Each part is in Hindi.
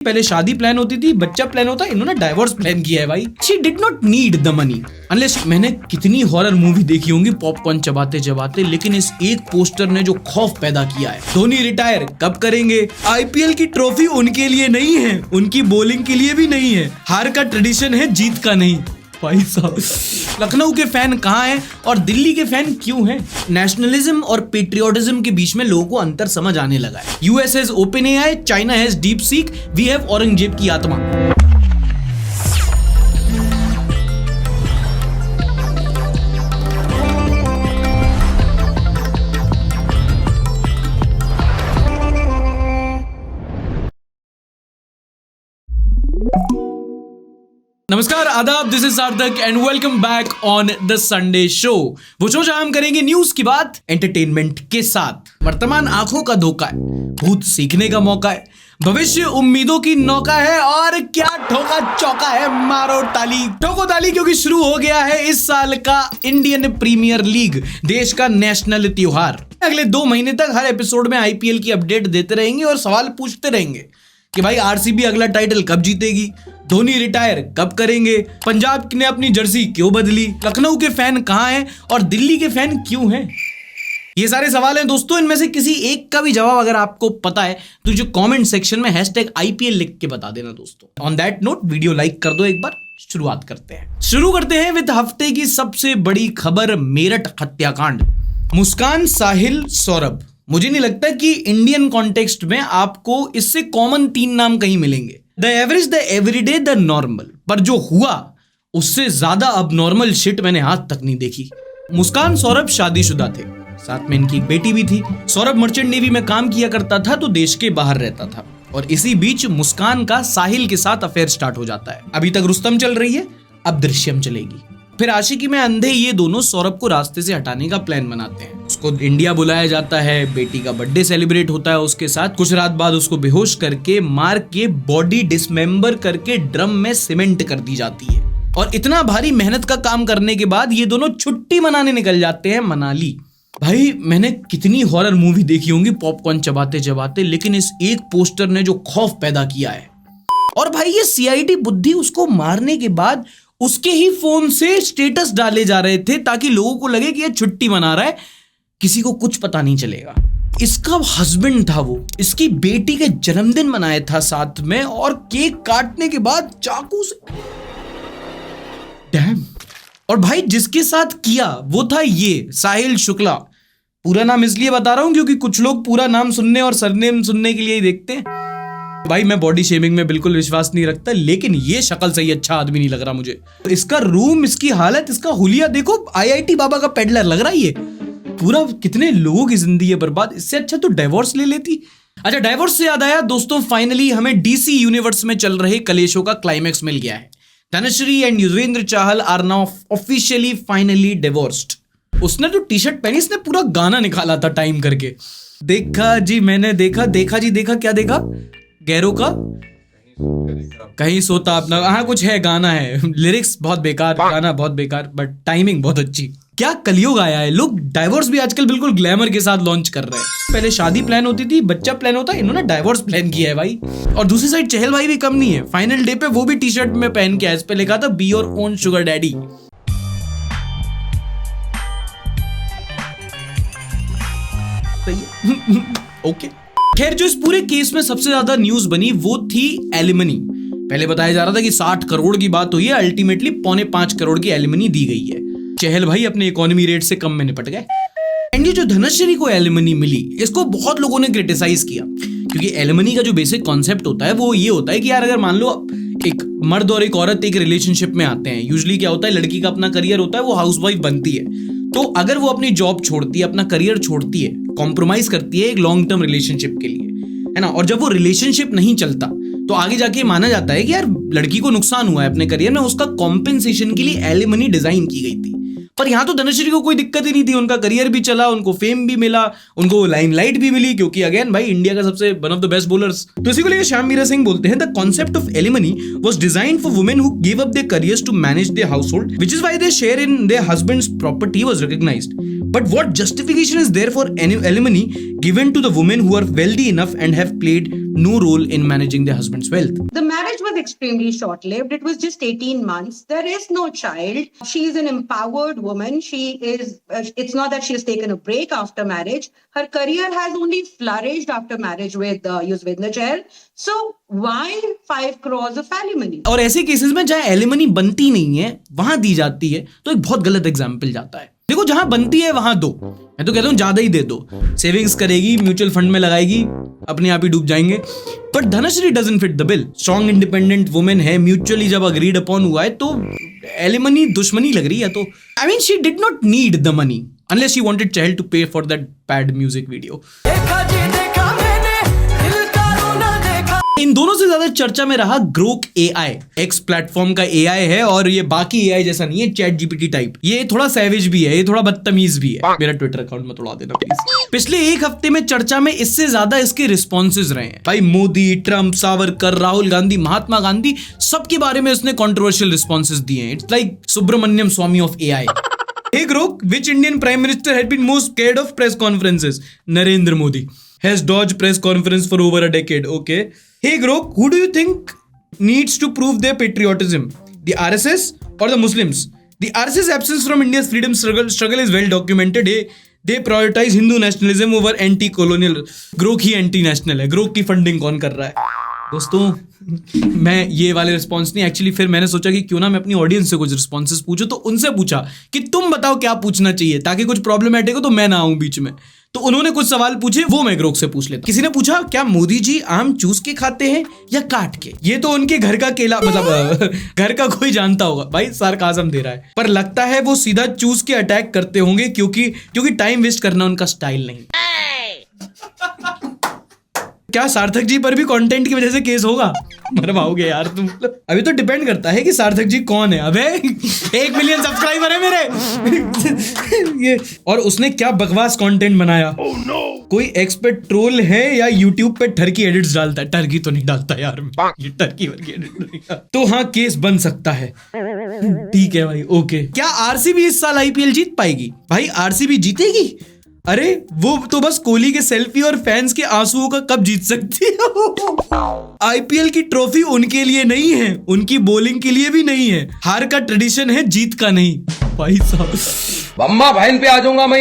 पहले शादी प्लान होती थी, बच्चा प्लान होता, इन्होंने डाइवोर्स प्लान किया है भाई। She did not need the money unless. मैंने कितनी हॉरर मूवी देखी होंगी पॉपकॉर्न चबाते चबाते, लेकिन इस एक पोस्टर ने जो खौफ पैदा किया है। धोनी रिटायर कब करेंगे? आईपीएल की ट्रॉफी उनके लिए नहीं है, उनकी बॉलिंग के लिए भी नहीं है। हार का ट्रेडिशन है, जीत का नहीं। भाई साहब, लखनऊ के फैन कहाँ हैं और दिल्ली के फैन क्यों हैं? नेशनलिज्म और पेट्रियोटिज्म के बीच में लोगों को अंतर समझ आने लगा है। US has OpenAI, China has DeepSeek, we have Aurangzeb की आत्मा। नमस्कार, आदाब, this is Sarthak and welcome back on the Sunday show. वो शो जहां हम करेंगे न्यूज की बात एंटरटेनमेंट के साथ। वर्तमान आंखों का धोखा है, भूत सीखने का मौका है, भविष्य उम्मीदों की नौका है और क्या ठोका चौका है। मारो ताली, ठोको ताली, क्योंकि शुरू हो गया है इस साल का इंडियन प्रीमियर लीग, देश का नेशनल त्योहार। अगले 2 महीने तक हर एपिसोड में आईपीएल की अपडेट देते रहेंगे और सवाल पूछते रहेंगे कि भाई आरसीबी अगला टाइटल कब जीतेगी, धोनी रिटायर कब करेंगे, पंजाब ने अपनी जर्सी क्यों बदली, लखनऊ के फैन कहाँ हैं और दिल्ली के फैन क्यों हैं। ये सारे सवाल हैं दोस्तों, इनमें से किसी एक का भी जवाब अगर आपको पता है तो जो कमेंट सेक्शन में #IPL लिख के बता देना दोस्तों। On that note video like कर दो एक बार। शुरुआत करते हैं विद हफ्ते की सबसे बड़ी खबर, मेरठ हत्याकांड। मुस्कान, साहिल, सौरभ। मुझे नहीं लगता कि इंडियन कॉन्टेक्स्ट में आपको इससे कॉमन 3 नाम कहीं मिलेंगे। The average, the everyday, the normal. पर जो हुआ उससे ज्यादा अब नॉर्मल शिट मैंने आज तक नहीं देखी। मुस्कान, सौरभ शादीशुदा थे, साथ में इनकी एक बेटी भी थी। सौरभ मर्चेंट नेवी में काम किया करता था तो देश के बाहर रहता था, और इसी बीच मुस्कान का साहिल के साथ अफेयर स्टार्ट हो जाता है। अभी तक रुस्तम चल रही है, अब दृश्यम चलेगी। फिर आशिकी में अंधे ये दोनों सौरभ को रास्ते से हटाने का प्लान बनाते हैं। उसको इंडिया बुलाया जाता है, बेटी का बर्थडे सेलिब्रेट होता है उसके साथ। कुछ रात बाद उसको बेहोश करके, मार के, बॉडी डिसमेंबर करके ड्रम में सीमेंट कर दी जाती है। और इतना भारी मेहनत का काम करने के बाद ये दोनों छुट्टी मनाने निकल जाते हैं मनाली। भाई मैंने कितनी हॉरर मूवी देखी होंगी पॉपकॉर्न चबाते चबाते, लेकिन इस एक पोस्टर ने जो खौफ पैदा किया है। और भाई ये सीआईडी बुद्धि उसको मारने के बाद उसके ही फोन से स्टेटस डाले जा रहे थे ताकि लोगों को लगे कि ये छुट्टी मना रहा है, किसी को कुछ पता नहीं चलेगा। इसका हस्बैंड था वो, इसकी बेटी के जन्मदिन मनाया था साथ में, और केक काटने के बाद चाकू से डैम। और भाई जिसके साथ किया वो था ये साहिल शुक्ला। पूरा नाम इसलिए बता रहा हूं क्योंकि कुछ लोग पूरा नाम सुनने और सरनेम सुनने के लिए ही देखते हैं। भाई मैं बॉडी शेमिंग में बिल्कुल विश्वास नहीं रखता, लेकिन ये शक्ल से ही अच्छा आदमी नहीं लग रहा मुझे। इसका रूम, इसकी हालत, इसका हुलिया देखो, आईआईटी बाबा का पेडलर लग रहा है ये पूरा। कितने लोगों की जिंदगी है बर्बाद, इससे अच्छा तो डाइवोर्स ले लेती। अच्छा, डाइवोर्स से याद आया दोस्तों, फाइनली हमें डीसी यूनिवर्स में चल रहे कलेशों का क्लाइमैक्स मिल गया है। Dhanashree and Yuzvendra Chahal are now officially finally divorced. उसने जो टी-शर्ट पहनी, इसने पूरा गाना निकाला था टाइम करके। देखा जी मैंने देखा, देखा जी देखा, क्या देखा? गैरो का कहीं सोता अपना, हाँ कुछ है, गाना है। लिरिक्स बहुत बेकार, गाना बहुत बेकार, बट टाइमिंग बहुत अच्छी। क्या कलयुग आया है, लोग डाइवोर्स भी आजकल बिल्कुल ग्लैमर के साथ लॉन्च कर रहे हैं। पहले शादी प्लान होती थी, बच्चा प्लान होता, इन्होंने डाइवोर्स प्लान किया है भाई। और दूसरी साइड चहल भाई भी कम नहीं है, फाइनल डे पे वो भी टी-शर्ट में पहन के आया, इस पे लिखा था be your own sugar daddy. Okay खैर, जो इस पूरे केस में सबसे ज्यादा न्यूज बनी वो थी एलिमनी। पहले बताया जा रहा था कि 60 करोड़ की बात हुई है, अल्टीमेटली 4.25 करोड़ की एलिमनी दी गई है। चहल भाई अपने इकोनॉमी रेट से कम में निपट गए। एंड ये जो धनश्री को एलिमनी मिली, इसको बहुत लोगों ने क्रिटिसाइज किया, क्योंकि एलिमनी का जो बेसिक कॉन्सेप्ट होता है वो ये होता है कि यार अगर मान लो एक मर्द और एक औरत एक रिलेशनशिप में आते हैं, यूजुअली क्या होता है, लड़की का अपना करियर होता है, वो हाउसवाइफ बनती है, तो अगर वो अपनी जॉब छोड़ती है, अपना करियर छोड़ती है, कॉम्प्रोमाइज करती है एक लॉन्ग टर्म रिलेशनशिप के लिए, है ना, और जब वो रिलेशनशिप नहीं चलता तो आगे जाके माना जाता है कि यार लड़की को नुकसान हुआ है अपने करियर में, उसका कॉम्पेंसेशन के लिए एलिमनी डिजाइन की गई थी। पर यहाँ तो धनश्री को कोई दिक्कत ही नहीं थी, उनका करियर भी चला, उनको फेम भी मिला, उनको लाइमलाइट भी मिली, क्योंकि अगेन भाई इंडिया का सबसे one of the best bowlers. तो इसी को लेकर श्याम मीरा सिंह बोलते हैं, the concept of alimony was designed for women who give up their careers to manage their household, which is why their share in their husband's property was recognised. But what justification is there for alimony given to the women who are wealthy enough and have played no role in managing their husband's wealth? The marriage was extremely short-lived. It was just 18 months. There is no child. She is an empowered woman. She is. It's not that she has taken a break after marriage. Her career has only flourished after marriage with Yuzvedra Chahal. So why 5 crores of alimony? और ऐसे केसेस में जहाँ एलिमनी बनती नहीं है वहां दी जाती है तो एक बहुत गलत एग्जाम्पल जाता है। देखो जहां बनती है वहां दो, मैं तो कहता हूं ज्यादा ही दे दो। सेविंग्स करेगी, म्यूचुअल फंड में लगाएगी, अपने आप ही डूब जाएंगे। But Dhanashree doesn't fit the bill. Strong independent women है, म्यूचुअली जब अग्रीड अपॉन हुआ है तो एलिमनी दुश्मनी लग रही है। तो I mean she did not need the money unless she wanted Chahal to pay for that bad music video. इन दोनों से ज्यादा चर्चा में रहा ग्रोक एआई। एक्स प्लेटफॉर्म का एआई है और ये बाकी एआई जैसा नहीं है चैट जीपीटी टाइप। ये थोड़ा सैवेज भी है, ये थोड़ा बदतमीज भी है। मेरा ट्विटर अकाउंट में तोड़ा देना प्लीज। पिछले एक हफ्ते में चर्चा में इससे ज्यादा इसके रिस्पॉन्सेज रहे हैं। भाई मोदी, ट्रंप, सावरकर, राहुल गांधी, महात्मा गांधी, सबके बारे में इसने कॉन्ट्रोवर्शियल रिस्पॉन्सेज दिए हैं। It's like Subramanian Swamy of AI. Hey Grok, which Indian Prime Minister had been most scared of press conferences? Narendra Modi has dodged press conference for over a decade. Okay. Hey Grok, who do you think needs to prove their patriotism? The RSS or the Muslims? The RSS absence from India's freedom struggle is well documented. They prioritize Hindu nationalism over anti-colonial. Grok he anti-national है। Grok की funding कौन कर रहा है? दोस्तों मैं ये वाले रिस्पॉन्स नहीं, एक्चुअली फिर मैंने सोचा कि क्यों ना मैं अपनी ऑडियंस से कुछ रिस्पॉन्सेस पूछूं। तो उनसे पूछा कि तुम बताओ क्या पूछना चाहिए ताकि कुछ प्रॉब्लमैटिक हो तो मैं ना आऊं बीच में। तो उन्होंने कुछ सवाल पूछे, वो मैं ग्रोक से पूछ लेता। किसी ने पूछा क्या मोदी जी आम चूस के खाते हैं या काट के? ये तो उनके घर का केला, मतलब घर का कोई जानता होगा। भाई सार्काज़म दे रहा है, पर लगता है वो सीधा चूस के अटैक करते होंगे क्योंकि टाइम वेस्ट करना उनका स्टाइल नहीं। क्या सार्थक जी पर भी कंटेंट की वजह से केस होगा? मरवाओगे यार तुम। अभी तो डिपेंड करता है कि सार्थक जी कौन है। अबे 1 मिलियन सब्सक्राइबर है मेरे। ये और उसने क्या बकवास कंटेंट बनाया। oh, no. कोई एक्सपर्ट ट्रोल है या यूट्यूब पे टर्की एडिट्स डालता है? टर्की तो नहीं डालता यार, ये टर्की वर्की एडिट। तो हाँ केस बन सकता है। ठीक है भाई, ओके। क्या आरसीबी इस साल आईपीएल जीत पाएगी? भाई आरसीबी जीतेगी? अरे वो तो बस कोहली के सेल्फी और फैंस के आंसुओं का कप जीत सकती है। आईपीएल की ट्रॉफी उनके लिए नहीं है, उनकी बॉलिंग के लिए भी नहीं है। हार का ट्रेडिशन है, जीत का नहीं। भाई साहब अम्मा बहन पे आ जाऊंगा मैं,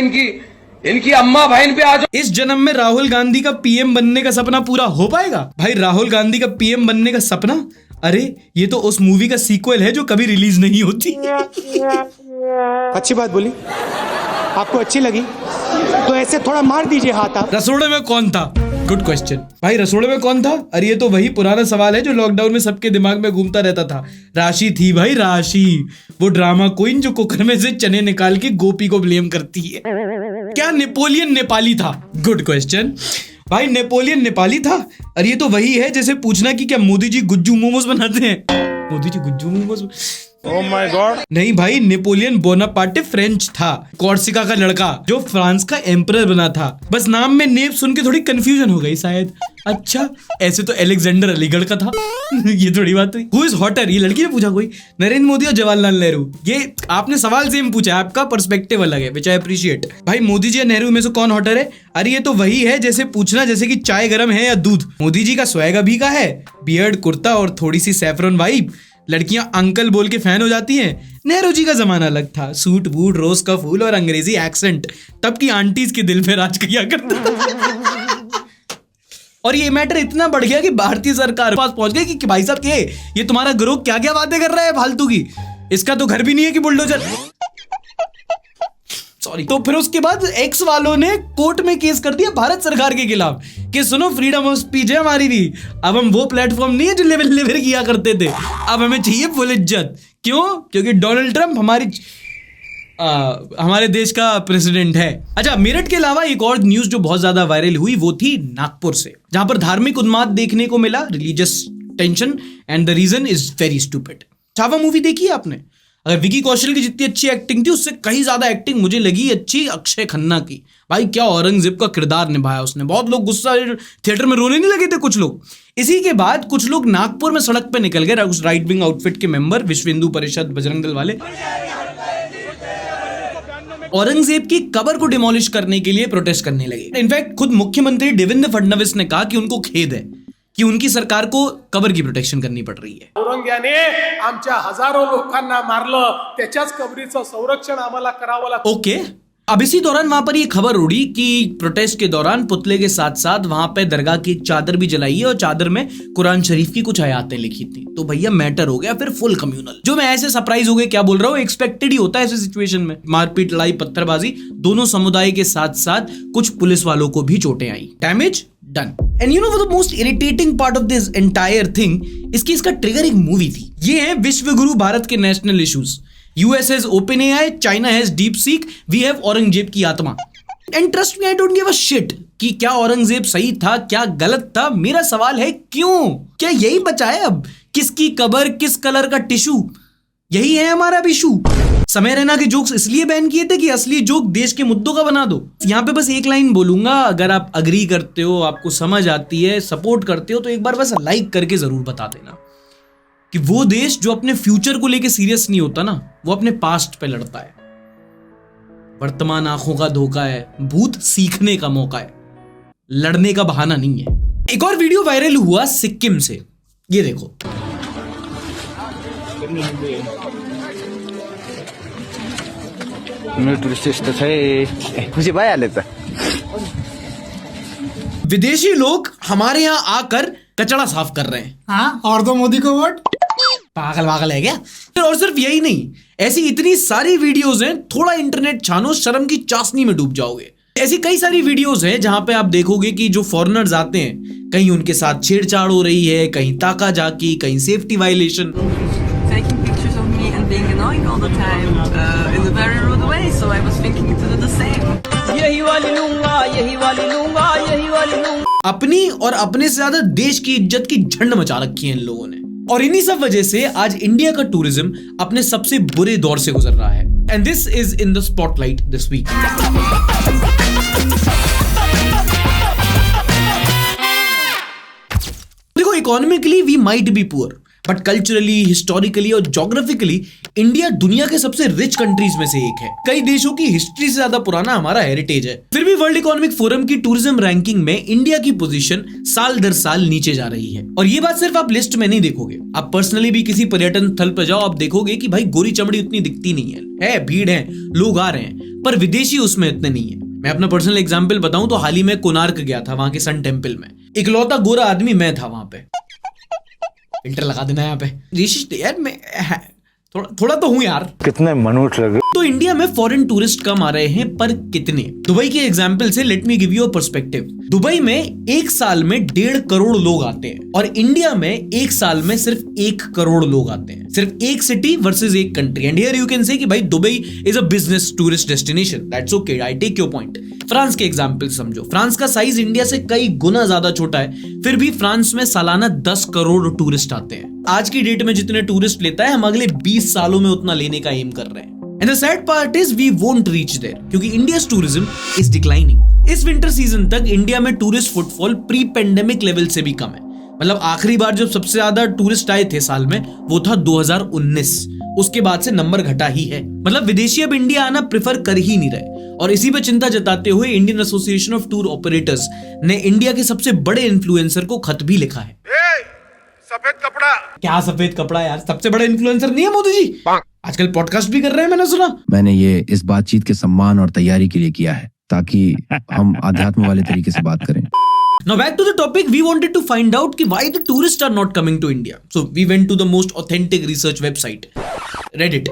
इनकी अम्मा बहन पे आ जाऊंगा। इस जन्म में राहुल गांधी का पीएम बनने का सपना पूरा हो पाएगा? भाई राहुल गांधी का पीएम बनने का सपना, अरे ये तो उस मूवी का सीक्वल है जो कभी रिलीज नहीं होती। अच्छी बात बोली, आपको अच्छी लगी तो ऐसे थोड़ा मार दीजिए हाथ आप। रसोड़े में कौन था? गुड क्वेश्चन भाई, रसोड़े में कौन था? अरे ये तो वही पुराना सवाल है जो लॉकडाउन में सबके दिमाग में घूमता रहता था। राशि थी भाई, राशि, वो ड्रामा क्वीन जो कुकर में से चने निकाल के गोपी को ब्लेम करती है। क्या नेपोलियन नेपाली था? गुड क्वेश्चन भाई, नेपोलियन नेपाली था। अरे ये तो वही है जैसे पूछना कि क्या मोदी जी गुज्जू मोमोज बनाते हैं? Modi ji Gujju momos? Oh my god. नहीं भाई, नेपोलियन बोनापार्टे फ्रेंच था, कॉर्सिका का लड़का जो फ्रांस का एम्परर बना था। बस नाम में नेप सुन के थोड़ी कंफ्यूजन हो गई शायद। अच्छा, ऐसे तो अलेक्जेंडर अलीगढ़ का था। ये थोड़ी बात हुई। Who is hotter? ये लड़की ने पूछा कोई। नरेंद्र मोदी और जवाहरलाल नेहरू। ये आपने सवाल सेम पूछा, आपका पर्सपेक्टिव अलग है, विच आई अप्रिशिएट। भाई मोदी जी या नेहरू में से कौन हॉटर है? अरे ये तो वही है जैसे पूछना जैसे कि चाय गर्म है या दूध। मोदी जी का स्वैग अभी का है, बियर्ड, कुर्ता और थोड़ी सी सैफरन वाइब। लड़कियां अंकल बोल के फैन हो जाती हैं। नेहरू जी का जमाना अलग था, सूट बूट, रोज का फूल और अंग्रेजी एक्सेंट। तब की आंटीज के दिल पे राज किया करता था। और ये मैटर इतना बढ़ गया कि भारतीय सरकार पास पहुंच गई कि भाई साहब ये तुम्हारा ग्रोह क्या क्या बातें कर रहा है फालतू की, इसका तो घर भी नहीं है कि बुलडोजर। सॉरी। तो फिर उसके बाद एक्स वालों ने कोर्ट में केस कर दिया भारत सरकार के खिलाफ कि सुनो फ्रीडम ऑफ स्पीच है हमारी भी, अब हम वो प्लेटफॉर्म नहीं है जो लेवल किया करते थे, अब हमें चाहिए फुल इज्जत। क्यों? क्योंकि डोनाल्ड ट्रंप हमारे देश का प्रेसिडेंट है। अच्छा, मेरठ के अलावा एक और न्यूज जो बहुत ज्यादा वायरल हुई वो थी नागपुर से, जहां पर धार्मिक उन्माद देखने को मिला, religious tension, and the reason is very stupid. Chhaava movie देखी है आपने? अगर विकी कौशल की जितनी अच्छी एक्टिंग थी उससे कहीं ज्यादा एक्टिंग मुझे लगी अच्छी अक्षय खन्ना की। भाई क्या औरंगजेब का किरदार निभाया उसने। बहुत लोग गुस्सा, थिएटर में रोने नहीं लगे थे कुछ लोग। इसी के बाद कुछ लोग नागपुर में सड़क पे निकल गए, उस राइट विंग आउटफिट के मेंबर, विश्व हिंदू परिषद, बजरंग दल वाले। औरंगजेब की कब्र को डिमोलिश करने के लिए प्रोटेस्ट करने लगे। इनफैक्ट खुद मुख्यमंत्री देवेंद्र फडणवीस ने कहा कि उनको खेद है कि उनकी सरकार को कब्र की प्रोटेक्शन करनी पड़ रही है। औरंग्याने आमच्या हजारो लोकांना मारलं, त्याच्याच कबरीचं संरक्षण आम्हाला करावं लागतं। ओके, अब इसी दौरान वहां पर ये खबर उड़ी कि प्रोटेस्ट के दौरान पुतले के साथ साथ वहां पे दरगाह की एक चादर भी जलाई है और चादर में कुरान शरीफ की कुछ आयतें लिखी थी। तो भैया मैटर हो गया फिर फुल कम्युनल। जो मैं ऐसे सरप्राइज हो गए, क्या बोल रहा हूँ, एक्सपेक्टेड ही होता है ऐसे सिचुएशन में। मारपीट, लड़ाई, पत्थरबाजी, दोनों समुदाय के साथ साथ कुछ पुलिस वालों को भी चोटें आई। Damage done. And you know the most irritating part of this entire thing, इसका ट्रिगर एक मूवी थी। ये है विश्व गुरु भारत के national issues. US has OpenAI, China has DeepSeek, we have Aurangzeb की आत्मा। And trust me, I don't give a shit कि क्या औरंगजेब सही था, क्या गलत था। मेरा सवाल है क्यों? क्या यही बचा है अब? किसकी कब्र, किस कलर का टिश्यू, यही है हमारा इशू। समय रैना के जोक्स इसलिए बैन किए थे कि असली जोक देश के मुद्दों का बना दो। यहाँ पे बस एक लाइन बोलूंगा, अगर आप अग्री करते हो, आपको समझ आती है, सपोर्ट करते हो, तो एक बार बस लाइक करके जरूर बता देना कि वो देश जो अपने फ्यूचर को लेके सीरियस नहीं होता ना, वो अपने पास्ट पे लड़ता है। वर्तमान आंखों का धोखा है, भूत सीखने का मौका है, लड़ने का बहाना नहीं है। एक और वीडियो वायरल हुआ सिक्किम से, ये देखो। विदेशी लोग हमारे यहां आकर कचरा साफ कर रहे हैं। हाँ, और दो मोदी को वोट। पागल है क्या? और सिर्फ यही नहीं, ऐसी इतनी सारी वीडियोस हैं, थोड़ा इंटरनेट छानो, शर्म की चाशनी में डूब जाओगे। ऐसी कई सारी वीडियोस हैं जहां पे आप देखोगे कि जो फॉरेनर्स आते हैं, कहीं उनके साथ छेड़छाड़ हो रही है, कहीं ताका जाकी, कहीं safety violation. Taking pictures of me and being annoying all the time in a very rude way, so I was thinking to do the same. यही वाली लूंगा, यही वाली लूंगा, यही वाली लूंगा। अपनी और अपने से ज्यादा देश की इज्जत की झंड मचा रखी है इन लोगों ने। और इन्हीं सब वजह से आज इंडिया का टूरिज्म अपने सबसे बुरे दौर से गुजर रहा है। And this is in the spotlight this week. देखो, economically we might be poor, but culturally, historically और ज्योग्राफिकली इंडिया दुनिया के सबसे रिच कंट्रीज में से एक है। कई देशों की हिस्ट्री से ज्यादा पुराना हमारा हेरिटेज है। फिर भी वर्ल्ड इकोनॉमिक फोरम की टूरिज्म रैंकिंग में इंडिया की पोजीशन साल दर साल नीचे जा रही है। और ये बात सिर्फ आप लिस्ट में नहीं देखोगे, आप पर्सनली भी किसी पर्यटन स्थल पर जाओ, आप देखोगे कि भाई गोरी चमड़ी उतनी दिखती नहीं है, भीड़ है, लोग आ रहे हैं, पर विदेशी उसमें इतने नहीं है। मैं अपना पर्सनल एग्जाम्पल बताऊं तो हाल ही में कोणार्क गया था, वहां के सन टेम्पल में इकलौता गोरा आदमी मैं था वहां पे। फिल्टर लगा देना यहाँ पे। ऋषि यार मैं थोड़ा तो हूं यार। कितने मनुष्य लगे। तो इंडिया में फॉरेन टूरिस्ट कम आ रहे हैं, पर कितने? दुबई के एग्जाम्पल से let me give you a perspective. Dubai में एक साल में 1.5 करोड़ लोग आते हैं और इंडिया में एक साल में सिर्फ 1 करोड़ लोग आते हैं। सिर्फ एक सिटी वर्सेस एक country. And here you can say कि भाई Dubai is a business tourist destination, that's okay, I take your point. France के एग्जाम्पल समझो, फ्रांस का साइज इंडिया से कई गुना ज्यादा छोटा है, फिर भी फ्रांस में सालाना 10 करोड़ टूरिस्ट आते हैं। आज की डेट में जितने टूरिस्ट लेता है, हम अगले 20 सालों में उतना लेने का एम कर रहे हैं। And the sad part is we won't reach there, क्योंकि इंडियाज टूरिज्म इज डिक्लाइनिंग। इस विंटर सीजन तक इंडिया में tourist footfall pre pandemic level से भी कम है। मतलब आखिरी बार जब सबसे ज्यादा टूरिस्ट आए थे साल में, वो था 2019। उसके बाद से नंबर घटा ही है। मतलब विदेशी अब इंडिया आना प्रेफर कर ही नहीं रहे। और इसी पे चिंता जताते हुए Indian association of tour operators ने इंडिया के सबसे बड़े इन्फ्लुएंसर को खत भी लिखा है। सफेद कपड़ा। क्या सफेद कपड़ा यार? सबसे बड़ा इन्फ्लुएंसर नहीं है मोदी जी? आजकल पॉडकास्ट भी कर रहे हैं, मैंने सुना। मैंने ये इस बातचीत के सम्मान और तैयारी के लिए किया है, ताकि हम आध्यात्म वाले तरीके से बात करें। Now back to the topic, we wanted to find out कि why the tourists are not coming to India. So we went to the most authentic research website, Reddit.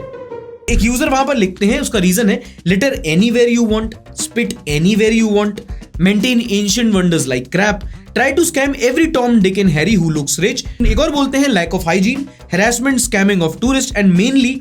एक यूजर वहां पर लिखते हैं, उसका रीजन है litter anywhere you want, spit anywhere you want, maintain ancient wonders like crap, try to scam every Tom, Dick and Harry who looks rich. एक और बोलते हैं lack of hygiene, harassment, scamming of tourists and mainly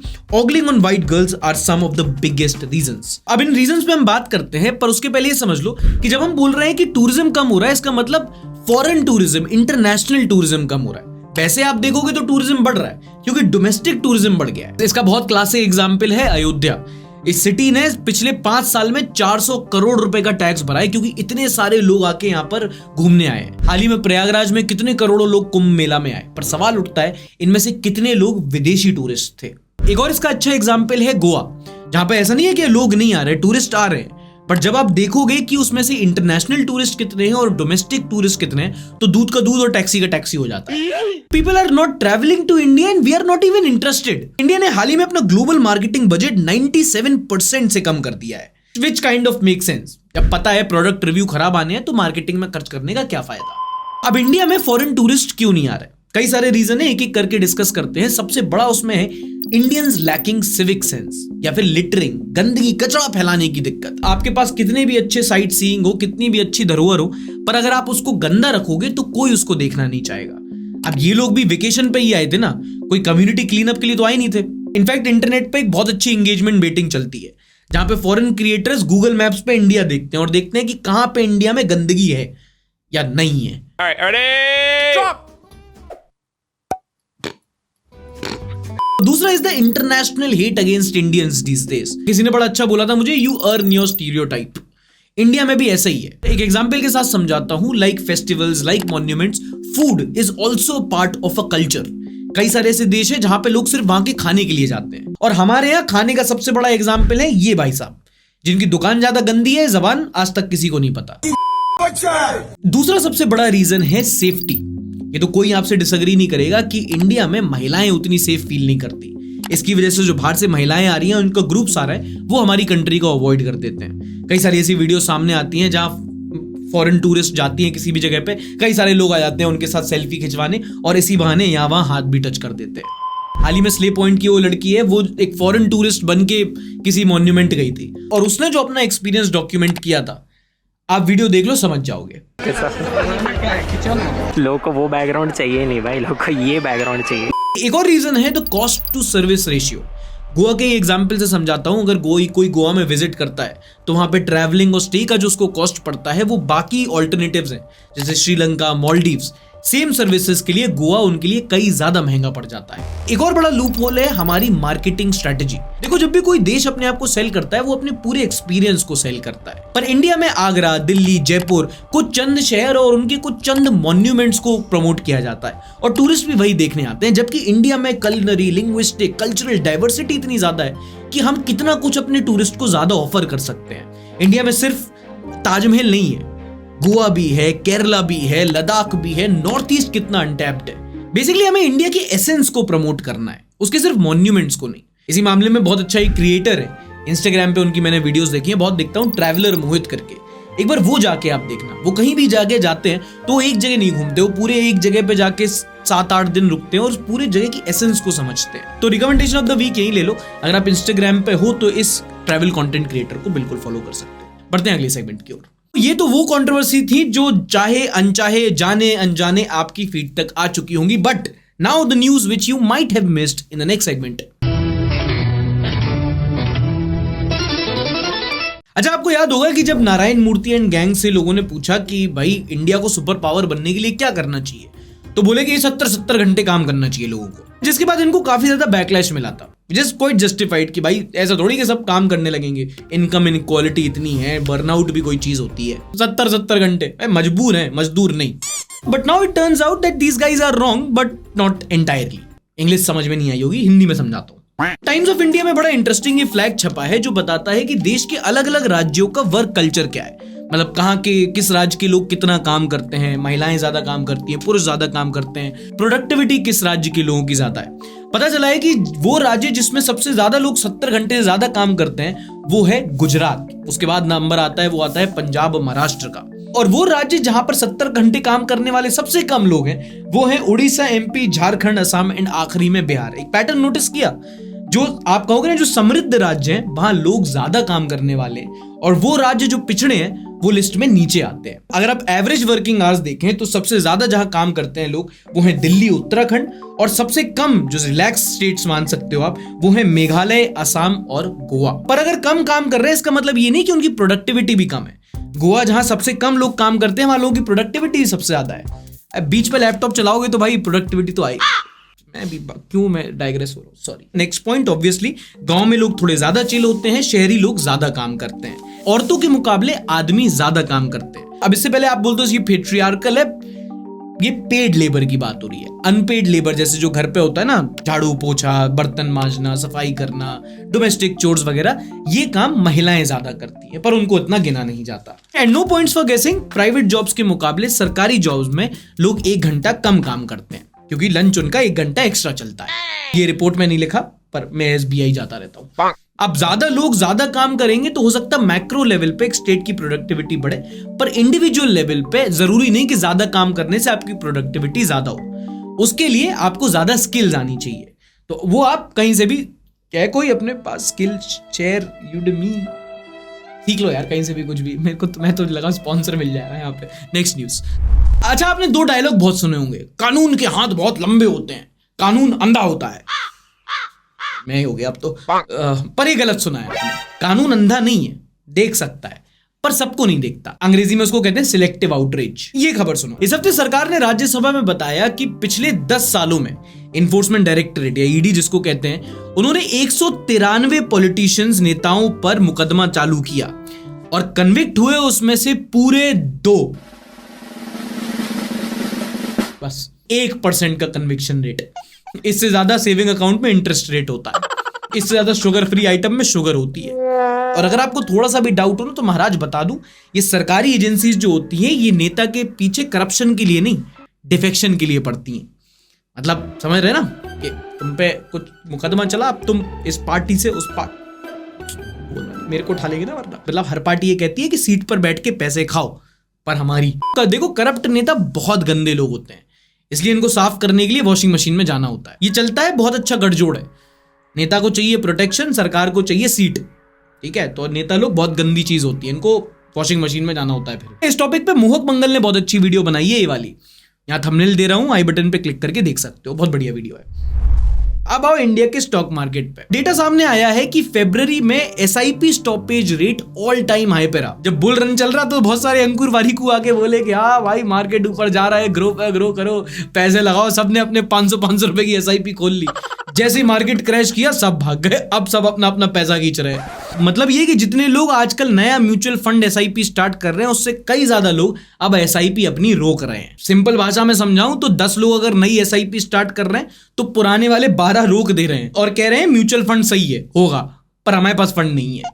ogling on white girls are some of the biggest reasons. अब इन reasons पे हम बात करते हैं, पर उसके पहले ये समझ लो कि जब हम बोल रहे हैं कि टूरिज्म कम हो रहा है, इसका मतलब फॉरेन टूरिज्म, इंटरनेशनल टूरिज्म कम हो रहा है। वैसे आप देखोगे तो टूरिज्म बढ़ रहा है, क्योंकि डोमेस्टिक टूरिज्म बढ़ गया है। इसका बहुत क्लासिक एग्जाम्पल है अयोध्या। इस सिटी ने पिछले 5 साल में 400 करोड़ रुपए का टैक्स भरा है, क्योंकि इतने सारे लोग आके यहाँ पर घूमने आए हैं। हाल ही में प्रयागराज में कितने करोड़ों लोग कुंभ मेला में आए, पर सवाल उठता है इनमें से कितने लोग विदेशी टूरिस्ट थे। एक और इसका अच्छा एग्जाम्पल है गोवा। जहां पे ऐसा नहीं है कि लोग नहीं आ रहे, टूरिस्ट आ रहे हैं, बट जब आप देखोगे कि उसमें से इंटरनेशनल टूरिस्ट कितने हैं और डोमेस्टिक टूरिस्ट कितने हैं, तो दूध का दूध और टैक्सी का टैक्सी हो जाता है। People are not travelling to India and we are not even interested. India ने हाल ही में अपना ग्लोबल मार्केटिंग बजट 97% से कम कर दिया है, which kind of make sense. जब पता है प्रोडक्ट रिव्यू खराब आने हैं तो मार्केटिंग में खर्च करने का क्या फायदा। अब इंडिया में फॉरेन टूरिस्ट क्यों नहीं आ रहे? कई सारे रीजन है, एक एक करके डिस्कस करते हैं। सबसे बड़ा उसमें है इंडियंस लैकिंग सिविक सेंस या फिर लिटरिंग, गंदगी, कचरा फैलाने की दिक्कत। आपके पास कितने भी अच्छे साइट सीइंग हो, कितनी भी अच्छी धरोहर हो, पर अगर आप उसको गंदा रखोगे तो कोई उसको देखना नहीं चाहेगा। अब ये लोग भी वेकेशन पे ही आए थे ना, कोई कम्युनिटी क्लीन अप के लिए तो आए नहीं थे। इनफैक्ट इंटरनेट पे एक बहुत अच्छी एंगेजमेंट बेटिंग चलती है, जहां पे फॉरेन क्रिएटर्स गूगल मैप्स पे इंडिया देखते हैं और देखते हैं कि कहां पे इंडिया में गंदगी है या नहीं है। दूसरा is the international hate against Indians these days. किसी ने बड़ा अच्छा बोला था मुझे, you earn your stereotype. India में भी ऐसा ही है। एक एग्जांपल के साथ समझाता हूं, like festivals, like monuments, food is also part of a culture. कई सारे ऐसे देश है जहां पे लोग सिर्फ वहां के खाने के लिए जाते हैं, और हमारे यहाँ खाने का सबसे बड़ा एग्जाम्पल है ये भाई साहब, जिनकी दुकान ज्यादा गंदी है, जबान आज तक किसी को नहीं पता। दूसरा सबसे बड़ा रीजन है सेफ्टी। ये तो कोई आपसे डिसएग्री नहीं करेगा कि इंडिया में महिलाएं उतनी सेफ फील नहीं करती। इसकी वजह से जो बाहर से महिलाएं आ रही हैं, उनका ग्रुप्स आ रहा है, वो हमारी कंट्री को अवॉइड कर देते हैं। कई सारी ऐसी वीडियो सामने आती हैं जहां फॉरेन टूरिस्ट जाती हैं किसी भी जगह पे, कई सारे लोग आ जाते हैं उनके साथ सेल्फी खिंचवाने, और इसी बहाने यहाँ वहां हाथ भी टच कर देते हैं। हाल ही में स्ले पॉइंट की वो लड़की है, वो एक फॉरेन टूरिस्ट बन के किसी मॉन्यूमेंट गई थी, और उसने जो अपना एक्सपीरियंस डॉक्यूमेंट किया था, आप वीडियो देख लो, समझ जाओगे। लोग को वो बैकग्राउंड चाहिए नहीं भाई, लोग को ये बैकग्राउंड चाहिए। एक और रीजन है the cost to service ratio. Goa के एग्जाम्पल से समझाता हूं। अगर कोई गोवा में विजिट करता है तो वहां पे ट्रैवलिंग और स्टे का जो उसको कॉस्ट पड़ता है, वो बाकी ऑल्टरनेटिव्स हैं जैसे श्रीलंका, मालदीव्स, सेम सर्विसेज के लिए गोवा उनके लिए कई ज्यादा महंगा पड़ जाता है। एक और बड़ा लूप होल है हमारी मार्केटिंग स्ट्रेटेजी। देखो, जब भी कोई देश अपने आप को सेल करता है, वो अपने पूरे एक्सपीरियंस को सेल करता है, पर इंडिया में आगरा, दिल्ली, जयपुर, कुछ चंद शहर और उनके कुछ चंद मॉन्यूमेंट्स को प्रमोट किया जाता है, और टूरिस्ट भी वही देखने आते हैं। जबकि इंडिया में कलिनरी, लिंग्विस्टिक, कल्चरल डाइवर्सिटी इतनी ज्यादा है कि हम कितना कुछ अपने टूरिस्ट को ज्यादा ऑफर कर सकते हैं। इंडिया में सिर्फ ताजमहल नहीं है, गोवा भी है, केरला भी है, लद्दाख भी है, नॉर्थ ईस्ट कितना अनटैप्ड है। बेसिकली हमें इंडिया के एसेंस को प्रमोट करना है, उसके सिर्फ मॉन्यूमेंट्स को नहीं। इसी मामले में बहुत अच्छा एक क्रिएटर है, इंस्टाग्राम पे उनकी मैंने वीडियोस देखी है, बहुत देखता हूँ, ट्रैवलर मोहित करके। एक बार वो जाके आप देखना, वो कहीं भी जाके जाते हैं तो एक जगह नहीं घूमते, वो पूरे एक जगह पे जाके 7-8 दिन रुकते हैं और उस पूरे जगह की एसेंस को समझते हैं। तो रिकमेंडेशन ऑफ द वीक यही ले लो, अगर आप इंस्टाग्राम पे हो तो इस ट्रैवल कंटेंट क्रिएटर को बिल्कुल फॉलो कर सकते हैं। बढ़ते हैं अगले सेगमेंट की ओर। ये तो वो कंट्रोवर्सी थी जो चाहे अनचाहे, जाने अनजाने आपकी फीड तक आ चुकी होंगी, but now the news which you might have missed in the next segment. अच्छा, आपको याद होगा कि जब नारायण मूर्ति एंड गैंग से लोगों ने पूछा कि भाई इंडिया को सुपर पावर बनने के लिए क्या करना चाहिए, तो बोले कि 70 घंटे काम करना चाहिए लोगों को, जिसके बाद इनको काफी ज्यादा बैकलैश मिला था, जस्ट क्वाइट जस्टिफाइड कि भाई ऐसा थोड़ी कि सब काम करने लगेंगे, इनकम इनइक्वालिटी इतनी है, बर्नआउट भी कोई चीज होती है, 70 घंटे मजबूर है, मजदूर नहीं। But now it turns out that these guys are wrong, but not entirely. English समझ में नहीं आई होगी, हिंदी में समझाता हूँ। टाइम्स ऑफ इंडिया में बड़ा इंटरेस्टिंग ये फ्लैग छपा है जो बताता है कि देश के अलग अलग राज्यों का वर्क कल्चर क्या है, मतलब कहाँ के किस राज्य के लोग कितना काम करते हैं, महिलाएं ज्यादा काम करती हैं, पुरुष ज्यादा काम करते हैं, प्रोडक्टिविटी किस राज्य के लोगों की ज्यादा है। पता चला है कि वो राज्य जिसमें सबसे ज्यादा लोग 70 घंटे से ज्यादा काम करते हैं वो है गुजरात। उसके बाद नंबर आता है, वो आता है पंजाब और महाराष्ट्र का। और वो राज्य जहां पर 70 घंटे काम करने वाले सबसे कम लोग हैं वो है उड़ीसा, एमपी, झारखंड, असम एंड आखिरी में बिहार। एक पैटर्न नोटिस किया, जो आप कहोगे ना जो समृद्ध राज्य हैं वहां लोग ज्यादा काम करने वाले हैं, और वो राज्य जो पिछड़े हैं वो लिस्ट में नीचे आते हैं। अगर आप एवरेज वर्किंग आवर्स देखें तो सबसे ज्यादा जहां काम करते हैं लोग वो है दिल्ली, उत्तराखंड, और सबसे कम जो रिलैक्स स्टेट्स मान सकते हो आप वो है मेघालय, असम और गोवा। पर अगर कम काम कर रहे हैं इसका मतलब ये नहीं कि उनकी प्रोडक्टिविटी भी कम है। गोवा जहां सबसे कम लोग काम करते हैं वहां लोगों की प्रोडक्टिविटी सबसे ज्यादा है। बीच पे लैपटॉप चलाओगे तो भाई प्रोडक्टिविटी तो आएगी। मैं डाइग्रेस हो रहा हूँ, सॉरी। नेक्स्ट पॉइंट, ऑब्वियसली गांव में लोग थोड़े ज्यादा चिल होते हैं, शहरी लोग ज्यादा काम करते हैं, औरतों के मुकाबले आदमी ज्यादा काम करते हैं। अब इससे पहले आप बोलते हो ये पेट्रियार्कल है, ये पेड लेबर की बात हो रही है। अनपेड लेबर जैसे जो घर पे होता है ना, झाड़ू पोछा, बर्तन मांजना, सफाई करना, डोमेस्टिक चोर्स वगैरह, ये काम महिलाएं ज्यादा करती हैं, पर उनको इतना गिना नहीं जाता। And no points for guessing, private jobs के मुकाबले सरकारी जॉब्स में लोग 1 घंटा कम काम करते हैं, क्योंकि लंच उनका 1 घंटा एक्स्ट्रा चलता है। ये रिपोर्ट में नहीं लिखा, पर मैं SBI जाता रहता हूँ। अब ज्यादा लोग ज्यादा काम करेंगे तो हो सकता है मैक्रो लेवल पे एक स्टेट की प्रोडक्टिविटी बढ़े, पर इंडिविजुअल लेवल पे जरूरी नहीं कि ज्यादा काम करने से आपकी प्रोडक्टिविटी ज्यादा हो। उसके लिए आपको ज्यादा स्किल्स आनी चाहिए। तो वो आप कहीं से भी, क्या कोई अपने पास स्किल शेयर यूडेमी सीख लो यार, कहीं से भी कुछ भी। मेरे को मैं तो लगा स्पॉन्सर मिल जाएगा यहाँ पे। Next news. अच्छा, आपने 2 डायलॉग बहुत सुने होंगे। कानून के हाथ बहुत लंबे होते हैं, कानून अंधा होता है। मैं हो गया अब तो, पर ये गलत सुना है आपने। कानून अंधा नहीं है, देख सकता है, पर सबको नहीं देखता। अंग्रेजी में उसको कहते हैं सिलेक्टिव आउटरीच। ये खबर सुनो। इस हफ्ते सरकार ने राज्यसभा में बताया कि पिछले 10 सालों में इन्फोर्समेंट डायरेक्टरेट या ईडी जिसको कहते हैं, उन्होंने 193 पॉलिटिशियंस नेताओं पर मुकदमा चालू किया और कन्विक्ट हुए उसमें से पूरे 2। बस 1% का कन्विक्शन रेट। इससे ज्यादा सेविंग अकाउंट में इंटरेस्ट रेट होता है, इससे ज्यादा शुगर फ्री आइटम में शुगर होती है। और अगर आपको थोड़ा सा भी डाउट हो ना, तो महाराज बता दूं, ये सरकारी एजेंसीज जो होती हैं, ये नेता के पीछे करप्शन के लिए नहीं, डिफेक्शन के लिए पड़ती हैं। मतलब समझ रहे ना कि तुम पे कुछ मुकदमा चला, अब तुम इस पार्टी से उस मेरे को उठा लेंगे ना, वरना। मतलब हर पार्टी ये कहती है कि सीट पर बैठ के पैसे खाओ, पर हमारी देखो, करप्ट नेता बहुत गंदे लोग होते हैं, इसलिए इनको साफ करने के लिए वॉशिंग मशीन में जाना होता है। ये चलता है, बहुत अच्छा गठजोड़ है। नेता को चाहिए प्रोटेक्शन, सरकार को चाहिए सीट, ठीक है। तो नेता लोग बहुत गंदी चीज होती है, इनको वॉशिंग मशीन में जाना होता है। फिर इस टॉपिक पे मोहक मंगल ने बहुत अच्छी वीडियो बनाई है, ये वाली। यहाँ थंबनेल दे रहा हूं, आई बटन पे क्लिक करके देख सकते हो, बहुत बढ़िया वीडियो है। अब आओ इंडिया के स्टॉक मार्केट पे। डेटा सामने आया है कि फरवरी में SIP stoppage rate all time high पे रहा। जब बुल रन चल रहा तो बहुत सारे अंकुर वारिकू आके बोले कि हाँ भाई मार्केट ऊपर जा रहा है, ग्रो करो, पैसे लगाओ। सबने अपने 500 रुपए की SIP खोल ली। जैसे ही मार्केट क्रैश किया, सब भाग गए। अब सब अपना अपना पैसा खींच रहे हैं। मतलब ये कि जितने लोग आजकल नया म्यूचुअल फंड SIP स्टार्ट कर रहे हैं, उससे कई ज्यादा लोग अब SIP अपनी रोक रहे हैं। सिंपल भाषा में समझाऊं तो 10 लोग अगर नई SIP स्टार्ट कर रहे हैं, तो पुराने वाले 12 रोक दे रहे हैं और कह रहे हैं म्यूचुअल फंड सही है, होगा, पर हमारे पास फंड नहीं है।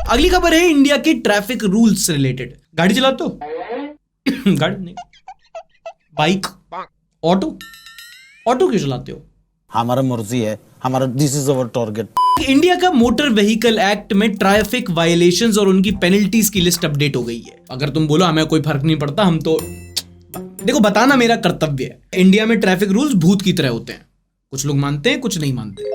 अगली खबर है इंडिया के ट्रैफिक रूल्स से रिलेटेड। गाड़ी चलाते हो? गाड़ी नहीं, बाइक, ऑटो क्यों चलाते हो? हमारा मर्जी है, हमारा this is our target. India का मोटर व्हीकल एक्ट में ट्रैफिक वायलेशंस और उनकी पेनल्टीज की लिस्ट अपडेट हो गई है। अगर तुम बोलो हमें कोई फर्क नहीं पड़ता, हम तो देखो बताना मेरा कर्तव्य है। इंडिया में ट्रैफिक रूल्स भूत की तरह होते हैं, कुछ लोग मानते हैं, कुछ नहीं मानते।